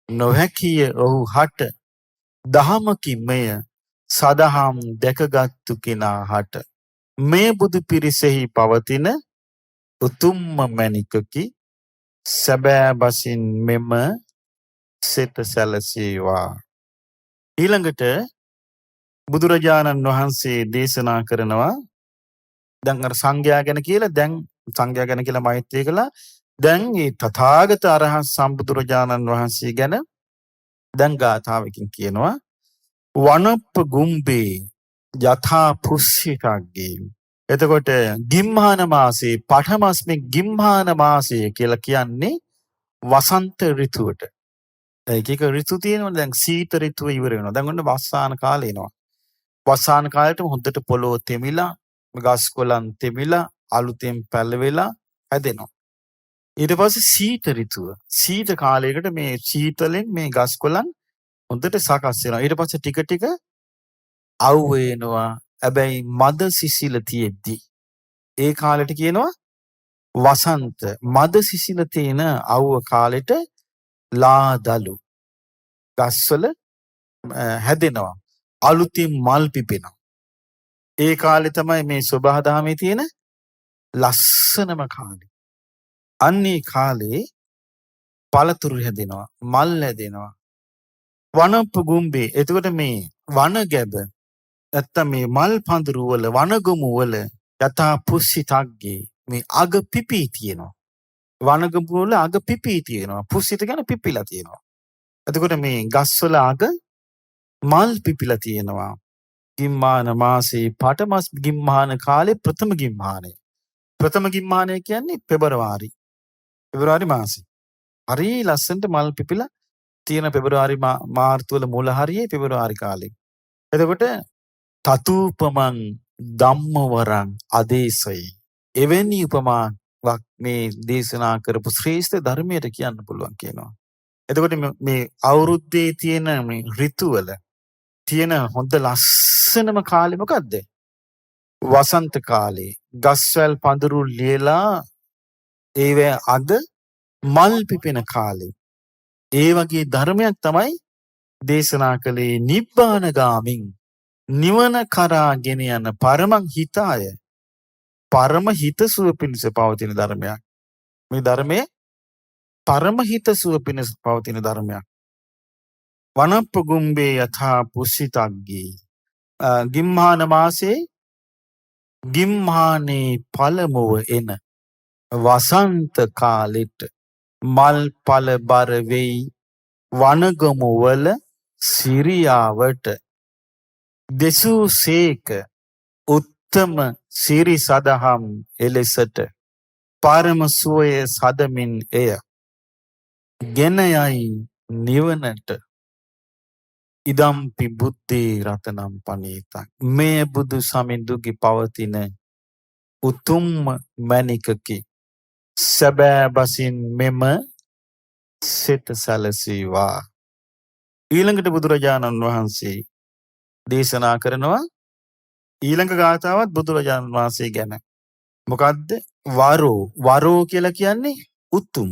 නොහැකිය ඔහු හට දහමකි මෙය සදහම් දැකගත්තු කෙනා හට. මේ බුදු පිරිසෙහි පවතින උතුම්ම මැණිකකි. සැබෑ බසින් මෙම සිත සැලසේවා. ඊළඟට බුදුරජාණන් වහන්සේ දේශනා කරනවා දැන් අර සංඝයා ගැන කියලා දැන් සංඝයා ගැන කියලා මෛත්‍රී කළා. දැන් මේ තථාගත අරහත් සම්බුදුරජාණන් වහන්සේ ගැන දැන් ගාථාවකින් කියනවා වනප්ප ගුම්බේ යථා පුස්සිතග්ගේ. එතකොට ගිම්හාන මාසේ පඨමස්මි ගිම්හාන මාසය කියලා කියන්නේ වසන්ත ඍතුවට. ඒක ඍතු තියෙනවා. දැන් සීත ඍතුව ඉවර වෙනවා. දැන් ඔන්න වස්සාන කාලය එනවා. වස්සාන කාලේට හොඳට පොළොව තෙමිලා ගස් කොළන් තෙමිලා අලුතෙන් පැලවෙලා හැදෙනවා. ඊට පස්සේ සීත ඍතුව. සීත කාලයකට මේ සීතලෙන් මේ ගස් කොළන් හොඳට සකස් වෙනවා. ඊට පස්සේ ටික ටික අවු වෙනවා. හැබැයි මද සිසිල තියෙද්දි ඒ කාලෙට කියනවා වසන්ත. මද සිසිල තියෙන අවුව කාලෙට ලාදලු ගස්වල හැදෙනවා. අලුතින් මල් පිපෙනවා. ඒ කාලේ තමයි මේ සබහා දහමේ තියෙන ලස්සනම කාලේ. අන්නේ කාලේ පළතුරු හැදෙනවා, මල් හැදෙනවා. වනප්ප ගුම්බේ. එතකොට මේ වන ගැබ නැත්තම් මේ මල් පඳුරු වල වනගමු වල යථා පුස්සිතග්ගේ මේ අග පිපී තියෙනවා. වනගමු වල අග පිපී තියෙනවා. පුස්සිත කියන්නේ පිපිලා තියෙනවා. එතකොට මේ ගස් වල අග මල් පිපිලා තියෙනවා. ගිම්මාන මාසේ පඨමස් ගිම්මාන කාලේ ප්‍රථම ගිම්මානය. ප්‍රථම ගිම්මානය කියන්නේ පෙබරවාරි මාසේ. හරි ලස්සනට මල් පිපිලා තියෙන පෙබරවාරි මාර්තු වල මුල හරියේ පෙබරවාරි කාලේ. එතකොට තතූපමං ධම්මවරං ආදේශයි. එවැනි උපමාවක් මේ දේශනා කරපු ශ්‍රේෂ්ඨ ධර්මයට කියන්න පුළුවන් කියනවා. එතකොට මේ අවුරුද්දේ තියෙන මේ ඍතුවල තියෙන හොඳ ලස්සනම කාලේ මොකද්ද? වසන්ත කාලේ. ගස්වැල් පඳුරු ලියලා ඒවේ අද මල් පිපෙන කාලේ. ඒ වගේ ධර්මයක් තමයි දේශනා කළේ නිබ්බානගාමින් නිවන කරා ගෙන යන පරමං හිතාය පරම හිතසුව පිණිස පවතින ධර්මයක්. මේ ධර්මයේ පරම හිතසුව පිණිස පවතින ධර්මයක්. වනප්පගුම්බේ යථා පුස්සිතග්ගේ ගිම්හාන මාසේ ගිම්හානේ පළමුව එන වසන්ත කාලෙට මල් පල බර වෙයි වනගමු වල සිරියාවට දෙසූ සේක උත්තම සිරි සදහම් එලෙසට පරම සුවය සදමින් එය ගෙන යයි නිවනට ඉදම්පි බුද්ධේ රතනම් පනීතං මේ බුදු සමිඳුගේ පවතින උතුම්ම මැණිකකි සැබෑ බසින් මෙම සිත සැලසීවා. ඊළඟට බුදුරජාණන් වහන්සේ දේශනා කරනවා ඊළඟ ගාථාවත් බුදුරජාණන් වහන්සේ ගැන. මොකද්ද? වරෝ කියලා කියන්නේ උතුම්.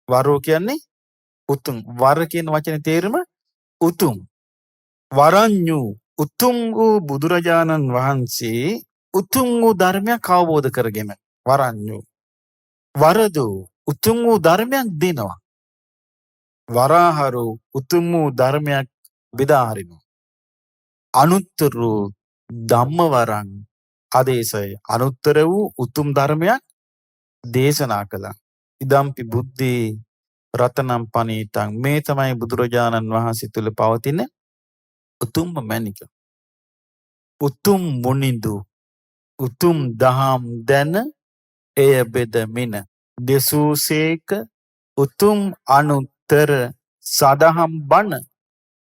වරෝ කියන්නේ උතුම්. වර කියන වචනේ තේරුම උතුම්. වරඤ්ඤු උතුම් වූ බුදුරජාණන් වහන්සේ උතුම් වූ ධර්මයක් අවබෝධ කරගෙන වරඤ්ඤු වරදු උතුම් වූ ධර්මයක් දෙනවා. වරාහරු උතුම් වූ ධර්මයක් බෙදා හරිනවා. අනුත්තර ධම්මවරං ආදේශය අනුත්තර වූ උතුම් ධර්මයක් දේශනා කළා. ඉදම්පි බුද්ධේ රතනම් පනීතං මේ තමයි බුදුරජාණන් වහන්සේ තුල පවතින උතුම්ම මැණික. උතුම් මුනිඳු උතුම් දහම් දැන එය බෙදමින දෙසූසේක උතුම් අනුත්තර සදහම් බණ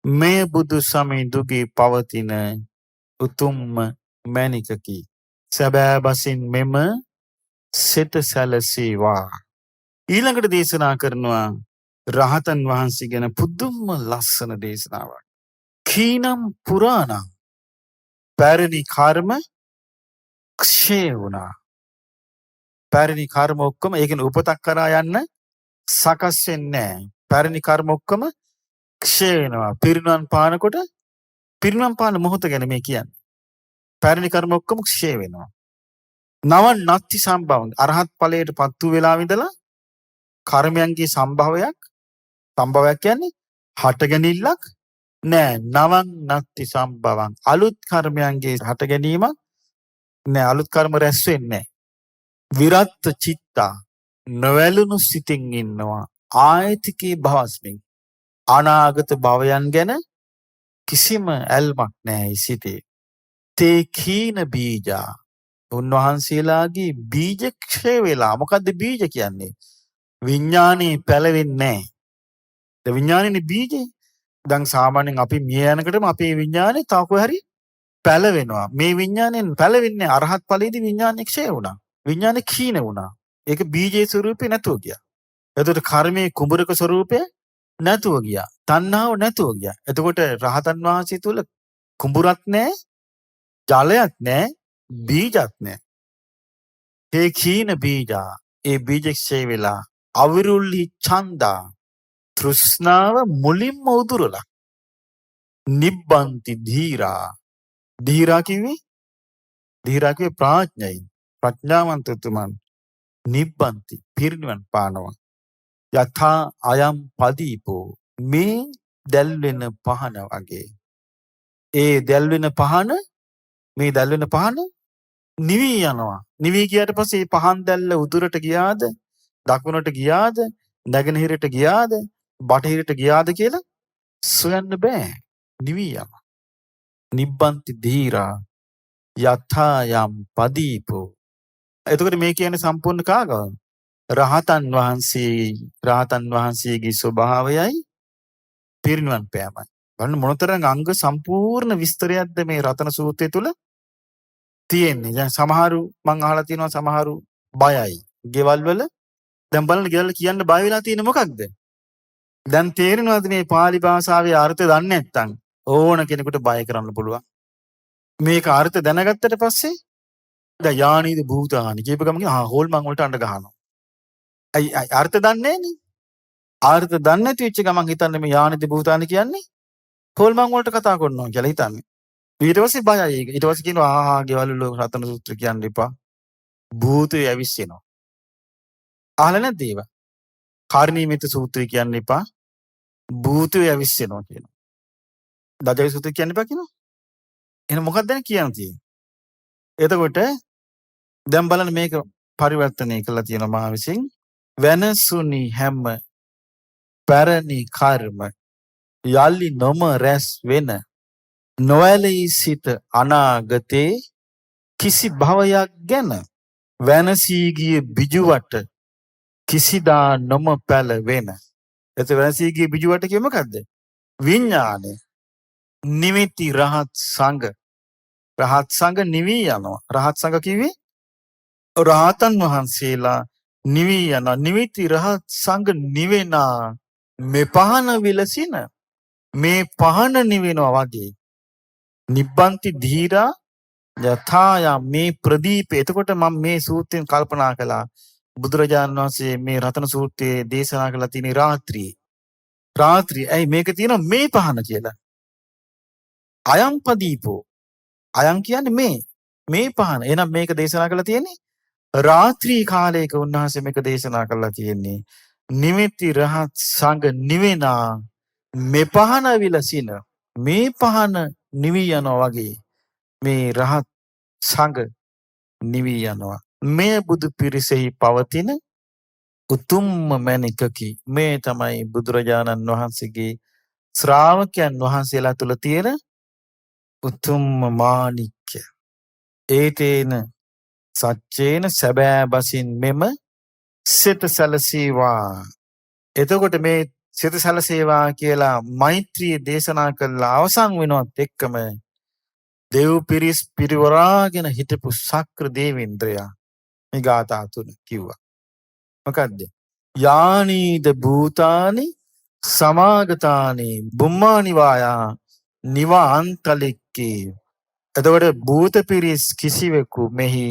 මේ බුදු සමිඳුගේ පවතින උතුම්ම මැණිකකි. සැබෑ බසින් මෙම සිත සැලසීවා. ඊළඟට දේශනා කරනවා රහතන් වහන්සේ ගැන පුදුම ලස්සන දේශනාවක්. කීනම් පුරාණං පැරණි කර්ම ක්ෂය වුණා. පැරණි කර්ම ඔක්කොම ඒ කියන්නේ උපතක් කරා යන්න සකස් වෙන්නේ නැහැ. පැරණි කර්ම ඔක්කොම ක්ෂය වෙනවා. පිරිනවන් පානකොට පිරිනවන් පාන මොහොත ගැන මේ කියන්නේ. පැරණි කර්ම ඔක්කොම ක්ෂය වෙනවා. නව නත්ති සම්භවං අරහත් ඵලයට පත් වූ වෙලාව ඉඳලා කර්මයන්ගේ සම්භවයක් කියන්නේ හටගැනිල්ලක් නෑ. නවන් නත්ති සම්භවං අලුත් කර්මයන්ගේ හට ගැනීමක් නෑ. අලුත් කර්ම රැස් වෙන්නේ නෑ. විරත් චිත්තා නොවැළුණු සිතින් ඉන්නවා. ආයතිකේ භවස්මින් අනාගත භවයන් ගැන කිසිම ඇල්මක් නැහැ සිතේ. තේ කීන බීජා උන්වහන්සේලාගේ බීජ ක්ෂය වෙලා. මොකද්ද බීජ කියන්නේ? විඥානේ පැලවෙන්නේ නැහැ. ඒ විඥානේ බීජේ. දැන් සාමාන්‍යයෙන් අපි මිය යනකොටම අපේ විඥානේ තව කොහේ හරි පැලවෙනවා. මේ විඥානේ පැලවෙන්නේ අරහත් ඵලයේදී විඥානේ ක්ෂය වුණා. විඥානේ කීන වුණා. ඒක බීජේ ස්වරූපේ නැතුව ගියා. එතකොට කර්මයේ කුඹරක ස්වරූපය නැතුව ගියා. තණ්හාව නැතුව ගියා. එතකොට රහතන් වහන්සේ තුල කුඹුරක් නැහැ, ජලයක් නැහැ, බීජක් නැහැ. ඒ කීන බීජා ඒ බීජ ක්ෂය වෙලා අවිරුල්හි ඡන්දා තෘෂ්ණාව මුලින්ම උදුරලා නිබ්බන්ති ධීරා. ධීරා කිව්වේ ප්‍රඥයි. ප්‍රඥාවන්තතුමන් නිබ්බන්ති පිරිනිවන් පානවා. යථා අයම් පදීපෝ මේ දැල්වෙන පහන වගේ. ඒ දැල්වෙන පහන නිවි යනවා. නිවි ගියාට පස්සේ පහන් දැල්ල උදුරට ගියාද, දකුණට ගියාද, නැගෙනහිරට ගියාද, බටහිරට ගියාද කියලා සොයන්න බෑ. නිවි යනවා. නිබ්බන්ති ධීරා යථා යම් පදීපෝ. එතකොට මේ කියන්නේ සම්පූර්ණ කාගවද? රහතන් වහන්සේගේ ස්වභාවයයි පිරිනිවන් පෑමයි. බලන්න මොනතරම් අංග සම්පූර්ණ විස්තරයක්ද මේ රතන සූත්‍රය තුල තියෙන්නේ. දැන් සමහරු මං අහලා තියෙනවා සමහරු බයයි. ගෙවල් වල දැන් බලන්න ගෙවල් කියන්න බය වෙලා තියෙන්නේ මොකක්ද? දැන් තේරෙනවද මේ pāli භාෂාවේ අර්ථය දන්නේ නැත්නම් ඕන කෙනෙකුට බය කරන්න පුළුවන්. මේක අර්ථ දැනගත්තට පස්සේ දැන් යානීද භූතානි කියපු ගමන් හෝල් මං වලට අඬ ගහනවා. අයි අර්ථ දන්නේ නැහනේ. ආර්ථ දන්නේ නැති වෙච්ච ගමන් හිතන්නේ මේ යානිද භූතානි කියන්නේ හොල්මන් වලට කතා කරනවා කියලා හිතන්නේ. ඊට පස්සේ බයයි ඒක. ඊට පස්සේ කියනවා ආහා ගෙවල් වල රතන සූත්‍ර කියන්න එපා. භූතය ඇවිස්සෙනවා. අහලා නැද්ද ඒවා? කාර්ණීයමිත සූත්‍රය කියන්න එපා. භූතය ඇවිස්සෙනවා කියනවා. දජය සූත්‍රය කියන්න එපා කියනවා. එහෙනම් මොකක්ද දැන් කියන්න තියෙන්නේ? එතකොට දැන් බලන්න මේක පරිවර්තනය කළා තියෙනවා මා විසින්. වෙනසුනි හැම පැරණි කර්ම යලි නොම රැස් වෙන නොඇලී සිට අනාගතේ කිසි භවයක් ගැන වෙනසී ගිය බිජුවට කිසිදා නොම පැලවෙන. එතකොට වෙනසී ගිය බිජුවට කිය මොකද්ද? විඥානය. නිමිති රහත් සංඝ. රහත් සංඝ නිවි යනවා. රහත් සංඝ කිව්වේ රහතන් වහන්සේලා නිවි යන නිමිති රහත් සංඝ නිවෙනා මේ පහන විලසින මේ පහන නිවෙනවා වගේ නිබ්බන්ති ධීරා යථාය මේ ප්‍රදීප. එතකොට මම මේ සූත්‍රයෙන් කල්පනා කළා බුදුරජාණන් වහන්සේ මේ රතන සූත්‍රයේ දේශනා කළා තියෙන රාත්‍රියේ ඇයි මේක තියෙනවා මේ පහන කියලා. අයම් පදීපෝ අයම් කියන්නේ මේ පහන. එහෙනම් මේක දේශනා කළා තියෙන්නේ රාත්‍රී කාලයක උන්වහන්සේ මේක දේශනා කළා තියෙන්නේ. නිමිති රහත් සංඝ නිවෙනා මේ පහන විලසින මේ පහන නිවි යනවා වගේ මේ රහත් සංඝ නිවි යනවා. මේ බුදු පිරිසෙහි පවතින උතුම්ම මැණිකකි. මේ තමයි බුදුරජාණන් වහන්සේගේ ශ්‍රාවකයන් වහන්සේලා තුල තියෙන උතුම්ම මාණික්‍ය. ඒතේන සච්චේන සැබෑ බසින් මෙම සිත සැලසේවා. එතකොට මේ සිත සැලසේවා කියලා මෛත්‍රී දේශනා කළා අවසන් වෙනවත් එක්කම දෙව් පිරිස් පිරිවරාගෙන හිටපු ශක්‍ර දේවේන්ද්‍රයා මේ ගාථා තුන කිව්වා. මොකද්ද? යානීද භූතානි සමාගතානි බුම්මානිවායා නිවාන්තලික්කේ. එතකොට භූත පිරිස් කිසිවෙකු මෙහි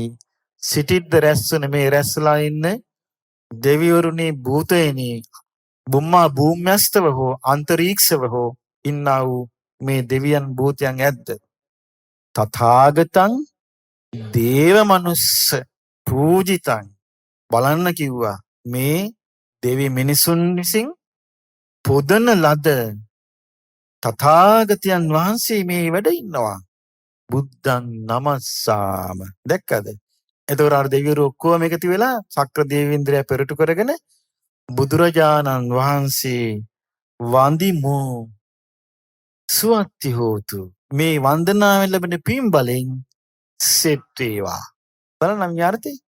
සිටිද්ද රැස්වන මේ රැස්ලා ඉන්න දෙවිවරුනි භූතයනි බුම්මා භූම්‍යස්තව හෝ අන්තරීක්ෂව හෝ ඉන්නා වූ මේ දෙවියන් භූතයන් ඇද්ද? තථාගතං දේව මනුස්ස පූජිතං. බලන්න කිව්වා මේ දෙවි මිනිසුන් විසින් පොදන ලද තථාගතයන් වහන්සේ මේ වැඩ ඉන්නවා. බුද්ධං නමස්සාම. දැක්කද? එතකොට අර දෙවිවරු ඔක්කොම එකතු වෙලා ශක්‍ර දේවේන්ද්‍රයා පෙරටු කරගෙන බුදුරජාණන් වහන්සේ වඳිමු. සුවත්ති හෝතු. මේ වන්දනාවෙන් ලැබෙන පින් බලෙන් සෙට් වේවා. බලන්න යාර්ථේ.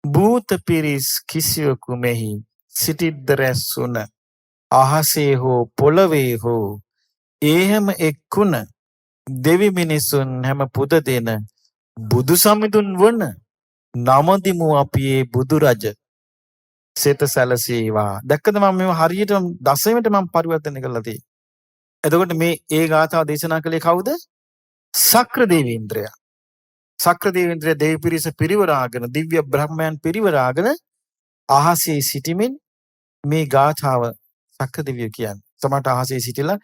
භූත පිරිස් කිසිවකු මෙහි සිටිද්ද රැස්ුණ අහසේ හෝ පොළවේ හෝ ඒහැම එක්කුණ දෙවි මිනිසුන් හැම පුද දෙන බුදු සමිඳුන් වන නමදිමු අපි ඒ බුදු රජ සෙත සැලසේවා. දැක්කද මම මේව හරියට දසවෙනිට මම පරිවර්තනය කළා තියෙන්නේ. එතකොට මේ ඒ ගාථාව දේශනා කළේ කවුද? ශක්‍ර දේවේන්ද්‍රයා. ශක්‍ර දේවේන්ද්‍රය දෙවි පිරිස පිරිවරාගෙන දිව්‍ය බ්‍රහ්මයන් පිරිවරාගෙන අහසේ සිටිමින් මේ ගාථාව ශක්‍ර දෙවියෝ කියන්නේ. සමහරට අහසේ සිටිලා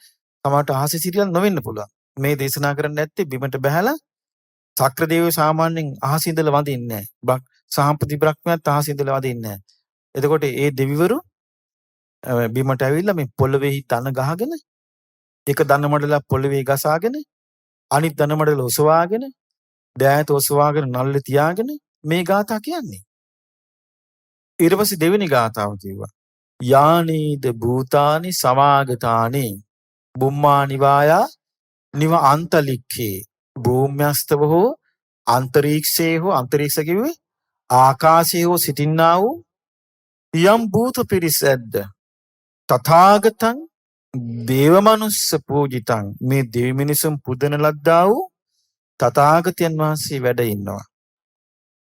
සමහරට අහසේ සිටිලා නොවෙන්න පුළුවන්. මේ දේශනා කරන්නේ නැත්තේ බිමට බහැලා ශක්‍ර දෙවියෝ සාමාන්‍යයෙන් අහසේ ඉඳලා වඳින්නේ නැහැ. සහම්පති බ්‍රහ්මයාත් අහසේ ඉඳලා වඳින්නේ නැහැ. එතකොට ඒ දෙවිවරු බිමට ඇවිල්ලා මේ පොළවේ දන ගහගෙන එක දන මඩලක් පොළවේ ගසාගෙන අනිත් දන මඩල ඔසවාගෙන දෑත ඔසවාගෙන නල්ලේ තියාගෙන මේ ගාථා කියන්නේ. ඊට පස්සේ දෙවෙනි ගාථාව කිව්වා. යානීද භූතානි සමාගතානි බුම්මානිවායා නිව අන්තලික්ඛේ. භූම්‍යස්තව හෝ අන්තරීක්ෂයේ හෝ අන්තරීක්ෂ කිව්වේ ආකාශයේ හෝ සිටින්නා වූ යම් භූත පිරිස ඇද්ද තථාගතං දේව මනුස්ස පූජිතං. මේ දෙවි මිනිසුන් පුදන ලද්දා වූ තථාගතයන් වහන්සේ වැඩ ඉන්නවා.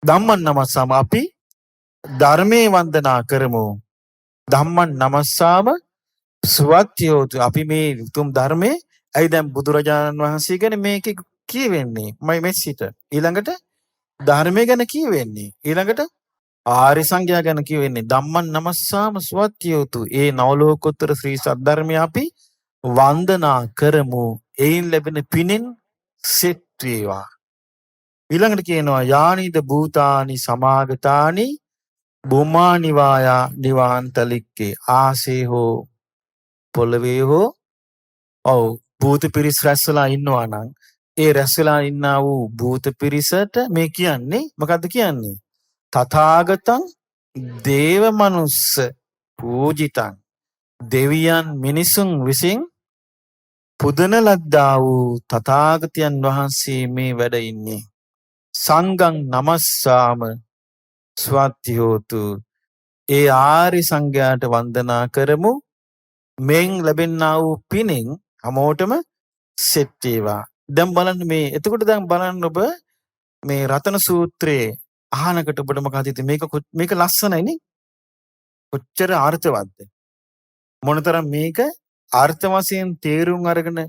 ධම්මං නමස්සාම අපි ධර්මයේ වන්දනා කරමු. ධම්මං නමස්සාම සුවත්තියෝතු. අපි මේ උතුම් ධර්මයේ ඇයි දැන් බුදුරජාණන් වහන්සේ ගැන මේක කියවෙන්නේ මයි මෙසිට. ඊළඟට ධර්මය ගැන කියවෙන්නේ. ඊළඟට ආර්ය සංඝයා ගැන කියවෙන්නේ ධම්මං නමස්සාම සුවත්තියෝතු. ඒ නවලෝකෝත්තර ශ්‍රී සද්ධර්මය අපි වන්දනා කරමු. එයින් ලැබෙන පිනෙන් සෙට් වේවා. ඊළඟට කියනවා යානිද භූතානි සමාගතානි බුමා නිවායා නිවාන්තලික්කේ. ආසේ හෝ පොළවේ හෝ ඔව් භූත පිරිස් රැස්වලා ඉන්නවා නම් ඒ රැස්වලා ඉන්නා වූ භූත පිරිසට මේ කියන්නේ මොකද්ද කියන්නේ? තථාගතං දේව මනුස්ස පූජිතං. දෙවියන් මිනිසුන් විසින් පුදන ලද්දා වූ තථාගතයන් වහන්සේ මේ වැඩ ඉන්නේ. සංඝං නමස්සාම ස්වත්ති හෝතු. ඒ ආර්ය සංඝයාට වන්දනා කරමු. මෙන් ලැබෙනා වූ පිනෙන් හැමෝටම සෙට් වේවා. දැන් බලන්න මේ එතකොට දැන් බලන්න ඔබ මේ රතන සූත්‍රයේ අහනකට ඔබට මොකද හිතෙන්නේ? මේක ලස්සනයි නේ. කොච්චර අර්ථවත්ද? මොනතරම් මේක අර්ථ වශයෙන් තේරුම් අරගෙන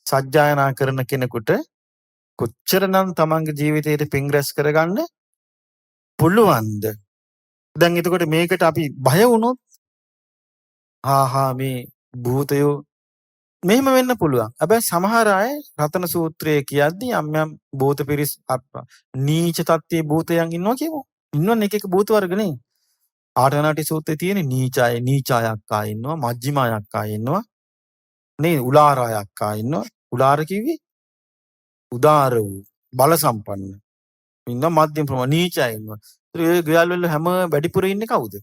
සජ්ජායනා කරන කෙනෙකුට කොච්චරනම් තමන්ගේ ජීවිතයට පිං රැස් කරගන්න පුළුවන්ද? දැන් එතකොට මේකට අපි බය වුණොත් මේ භූතයෝ මෙහෙම වෙන්න පුළුවන්. හැබැයි සමහර අය රතන සූත්‍රයේ කියද්දී යම් යම් භූත පිරිස් නීච තත්ත්වයේ භූතයන් ඉන්නවා කියමු. ඉන්නවනේ එක එක භූත වර්ග නේ. ආටනාටි සූත්‍රයේ තියෙන නීචායක්කා ඉන්නවා, මජ්ක්‍ධිමායක්කා ඉන්නවා. නේ උලාරායක්කා ඉන්නවා. උලාර කිව්වේ උදාර වූ බල සම්පන්න. ඉන්නවා මධ්‍යම ප්‍රමාණ නීචය ඉන්නවා. ඒ ගෙවල් වල හැම වැඩිපුර ඉන්නේ කවුද?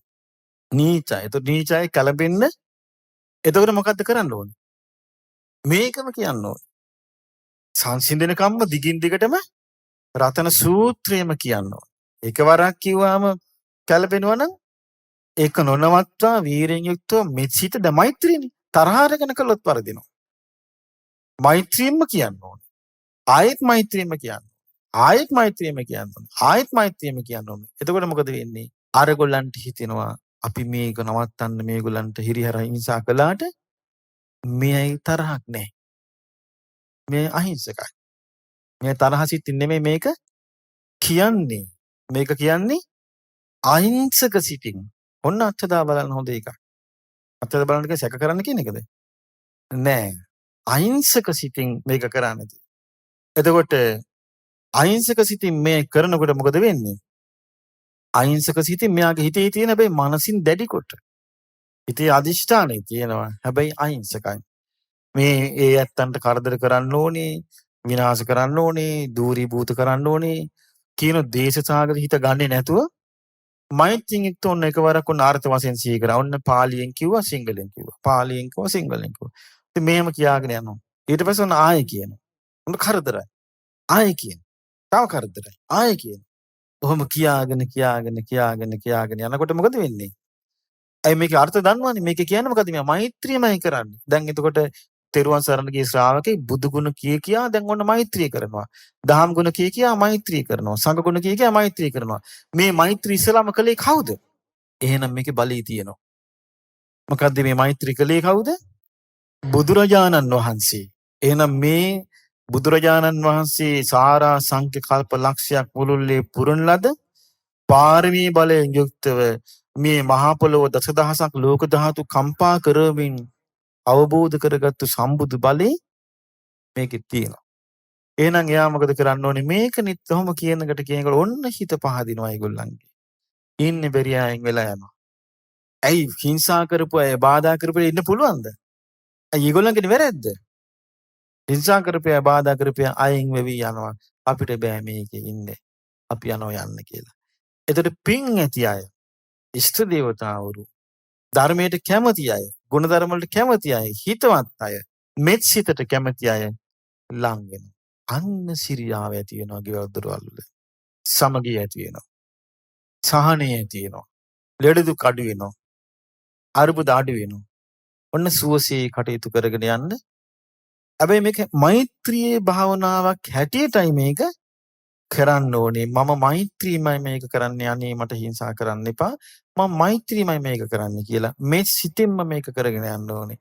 නීචය. ඒතකොට නීචය කැළඹෙන්න එතකොට මොකද්ද කරන්න ඕනේ? මේකම කියන්න ඕනේ. සංසිඳනකම්ම දිගින් දිගටම රතන සූත්‍රයම කියන්න ඕනේ. එකවරක් කිව්වම කැළඹෙනවා නම් ඒක නොනවත්වා වීරයෙන් යුක්තව මෙසිත ද මෛත්‍රියනේ. තරහ අරගෙන කළොත් වරදිනවා. මෛත්‍රියෙන්ම කියන්න ඕනේ. ආයෙත් මෛත්‍රියෙන්ම කියන්න. ආයෙත් මෛත්‍රියෙන්ම කියන්න ඕනේ. ආයෙත් මෛත්‍රියෙන්ම කියන්න ඕනේ. එතකොට මොකද වෙන්නේ? අරගොල්ලන්ට හිතෙනවා අපි මේක නවත්තන්න මේගොල්ලන්ට හිරිහැර හිංසා කළාට මේ තරහක් නැහැ. මේ අහිංසකයි. මේ තරහ සිතින් නෙමෙයි මේක කියන්නේ. මේක කියන්නේ අහිංසක සිතින්. ඔන්න අත්දැක බලන්න හොඳ එකක්. අත්දැක බලන්න එක සැක කරන්න කියන එකද? නෑ. අහිංසක සිතින් මේක කරන්නේ. එතකොට අහිංසක සිතින් මේ කරනකොට මොකද වෙන්නේ? අහිංසක සිතින් මෙයාගේ හිතේ තියෙන හැබැයි මනසින් දැඩි කොට. හිතේ අදිෂ්ඨානය තියෙනවා. හැබැයි අහිංසකයි. මේ ඒ ඇත්තන්ට කරදර කරන්න ඕනේ, විනාශ කරන්න ඕනේ, දූරීභූත කරන්න ඕනේ කියන දේශසාගත හිත ගන්නේ නැතුව මෛත්‍රියෙන් එක්ක ඔන්න එකවරක් ඔන්න අර්ථ වශයෙන් සිහි කරා. ඔන්න පාලියෙන් කිව්වා සිංහලෙන් කිව්වා. පාලියෙන් කිව්වා සිංහලෙන් කිව්වා. ඉතින් මෙහෙම කියාගෙන යනවා. ඊට පස්සේ ඔන්න ආයෙ කියනවා. ඔන්න කරදරයි. ආයෙ කියනවා. තව කරදරයි. ආයෙ කියනවා. ඔහොම කියාගෙන යනකොට මොකද වෙන්නේ? ඇයි මේකේ අර්ථ දන්නවනේ? මේකේ කියන්නේ මොකද? මේ මෛත්‍රියමයි කරන්නේ. දැන් එතකොට තෙරුවන් සරණ ගිය ශ්‍රාවකේ බුදු ගුණ කියා දැන් ඔන්න මෛත්‍රිය කරනවා. දහම් ගුණ කියා මෛත්‍රිය කරනවා. සංඝ ගුණ කියා මෛත්‍රිය කරනවා. මේ මෛත්‍රී ඉස්සලාම කළේ කවුද? එහෙනම් මේකේ බලය තියෙනවා. මොකද්ද මේ මෛත්‍රී කළේ කවුද? බුදුරජාණන් වහන්සේ. එහෙනම් මේ බුදුරජාණන් වහන්සේ සාරා සංඛ්‍ය කල්ප ලක්ෂයක් මුළුල්ලේ පුරන ලද පාරමී බලයෙන් යුක්තව මේ මහා පොළොව දසදහසක් ලෝක ධාතු කම්පා කරමින් අවබෝධ කරගත්තු සම්බුදු බලේ මේකෙත් තියෙනවා. එහෙනම් එයා මොකද කරන්න ඕනේ? මේක නිතරම කියනකොට ඔන්න හිත පහදිනවා ඒගොල්ලන්ගේ. ඉන්නේ බැරි අයන් වෙලා යනවා. ඇයි හිංසා කරපු අය බාධා කරපු අය ඉන්න පුළුවන්ද? ඇයි ඒගොල්ලන්ගේ වැරද්ද? හිංසා කරපු අය බාධා කරපු අයින් වෙවි යනවා. අපිට බෑ මේකේ ඉන්නේ. අපි යනවා යන්න කියලා. එතකොට පින් ඇති අය, ඉෂ්ට දේවතාවරු, ධර්මයට කැමති අය, ගුණ ධර්ම වලට කැමති අය, හිතවත් අය, මෙත් සිතට කැමති අය ලං වෙනවා. අන්න සිරියාව ඇති වෙනවා ගෙවල් දොරවල් වල. සමගිය ඇති වෙනවා. සහනය ඇති වෙනවා. ලෙඩ දුක් අඩු වෙනවා. අරුබුද අඩු වෙනවා. ඔන්න සුවසේ කටයුතු කරගෙන යන්න. හැබැයි මේක මෛත්‍රියේ භාවනාවක් හැටියටයි මේක කරන්න ඕනේ. මම මෛත්‍රියමයි මේක කරන්නේ. අනේ මට හිංසා කරන්න එපා. මම මෛත්‍රියමයි මේක කරන්න කියලා මේ සිතින්ම මේක කරගෙන යන්න ඕනේ.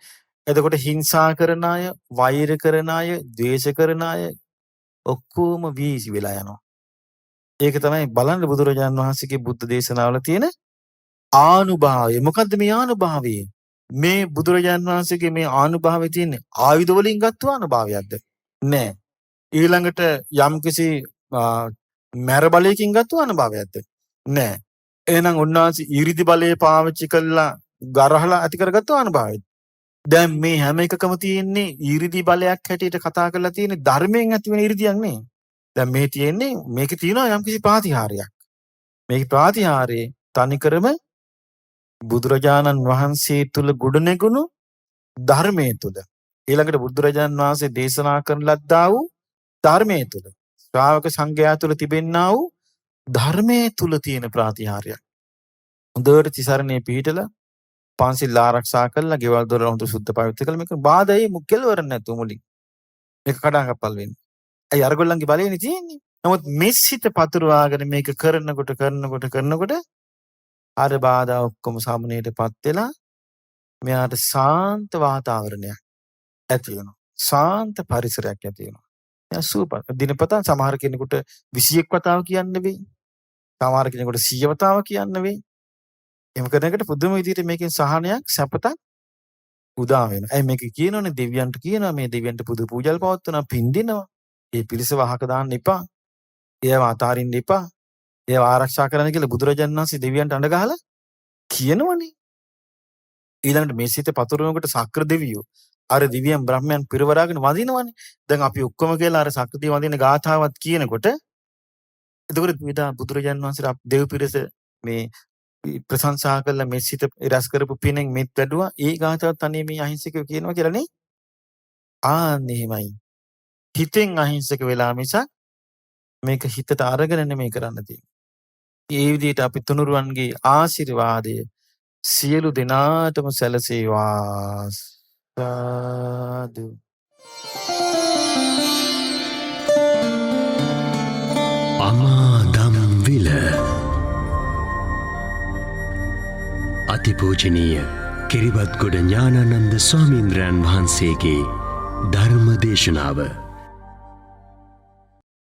එතකොට හිංසා කරන අය, වෛර කරන අය, ද්වේෂ කරන අය ඔක්කොම වීසි වෙලා යනවා. ඒක තමයි බලන්න බුදුරජාණන් වහන්සේගේ බුද්ධ දේශනාවල තියෙන ආනුභාවය. මොකද්ද මේ ආනුභාවය? මේ බුදුරජාණන් වහන්සේගේ මේ ආනුභාවය තියෙන්නේ ආයුධ වලින් ගත්ත ආනුභාවයක්ද? නෑ. ඊළඟට යම්කිසි මැර බලයකින් ගත්ත ආනුභාවයක්ද? නෑ. එහෙනම් උන්වහන්සේ ඊරිදි බලය පාවිච්චි කළා ගරහලා ඇති කරගත්ත ආනුභාවයද? දැන් මේ හැම එකකම තියෙන්නේ ඊරිදි බලයක් හැටියට කතා කරලා තියෙන්නේ ධර්මයෙන් ඇති වෙන ඊරිදියක් නේ. දැන් මේ තියෙන්නේ මේකේ තියෙනවා යම්කිසි ප්‍රාතිහාර්යයක්. මේකේ ප්‍රාතිහාර්යය තනිකරම බුදුරජාණන් වහන්සේ තුල ගොඩනැගුණු ධර්මයේ තුල ඊළඟට බුදුරජාණන් වහන්සේ දේශනා කරන ලද්දා වූ ධර්මයේ තුල ශ්‍රාවක සංඝයා තුල තිබෙන්නා වූ ධර්මයේ තුල තියෙන ප්‍රාතිහාර්යයක්. හොඳට තිසරණේ පිළිහිටලා පන්සිල් ආරක්ෂා කරලා ගෙවල් දොර හොඳ සුද්ධ පවිත්‍ර කළා මේක බාධායි මුක්කෙලවර නැතුව මුලින් මේක කඩාකප්පල් වෙන්නේ. අය අරගොල්ලන්ගේ බලයනේ තියෙන්නේ. නමුත් මෙස්සිත පතුරවාගෙන මේක කරනකොට අර බාධා ඔක්කොම සමනයටපත් වෙලා මෙයාට සාන්ත වාතාවරණයක් ඇති වෙනවා. සාන්ත පරිසරයක් ඇති වෙනවා. එයා සූප දිනපතා සමහර කෙනෙකුට 21 වතාව කියන්න වෙයි. සමහර කෙනෙකුට 100 වතාව කියන්න වෙයි. එහෙම කරනකොට පුදුම විදිහට මේකෙන් සහනයක් සැපතක් උදා වෙනවා. ඇයි මේක කියනෝනේ දෙවියන්ට කියනවා මේ දෙවියන්ට පුදු පූජාල් පවත්වනවා පින් දෙනවා. ඒ පිරිස වහක දාන්න එපා. ඒව අතාරින්න එපා. ඒව ආරක්ෂා කරන්න කියලා බුදුරජාණන් වහන්සේ දෙවියන්ට අඬ ගහලා කියනවනේ. ඊළඟට මේ සිත පතුරවනකොට සක්‍ර දෙවියෝ අර දිව්‍යයන් බ්‍රහ්මයන් පිරවරාගෙන වදිනවනේ. දැන් අපි ඔක්කොම කියලා අර සක්‍ර දෙවියන් වදින ගාථාවත් කියනකොට එතකොට විදා බුදුරජාණන් වහන්සේ දෙව් පිරිස මේ ප්‍රශංසා කළා මේ සිත රැස් කරපු පිනෙන් මෙත් වැඩුවා. ඒ ගාථාවත් අනේ මේ අහිංසකව කියනවා කියලා නේ. එහෙමයි. හිතෙන් අහිංසක වෙලා මිසක් මේක හිතට අරගෙන නෙමෙයි කරන්න තියෙන්නේ. ඒ විදිහට අපි තුනුරුවන්ගේ ආශිර්වාදය සියලු දෙනාටම සැලසේවා. සාදු. අමාදම් විල අතිපූජනීය කිරිබත්ගොඩ ඥානානන්ද ස්වාමීන්ද්‍රයන් වහන්සේගේ ධර්ම දේශනාව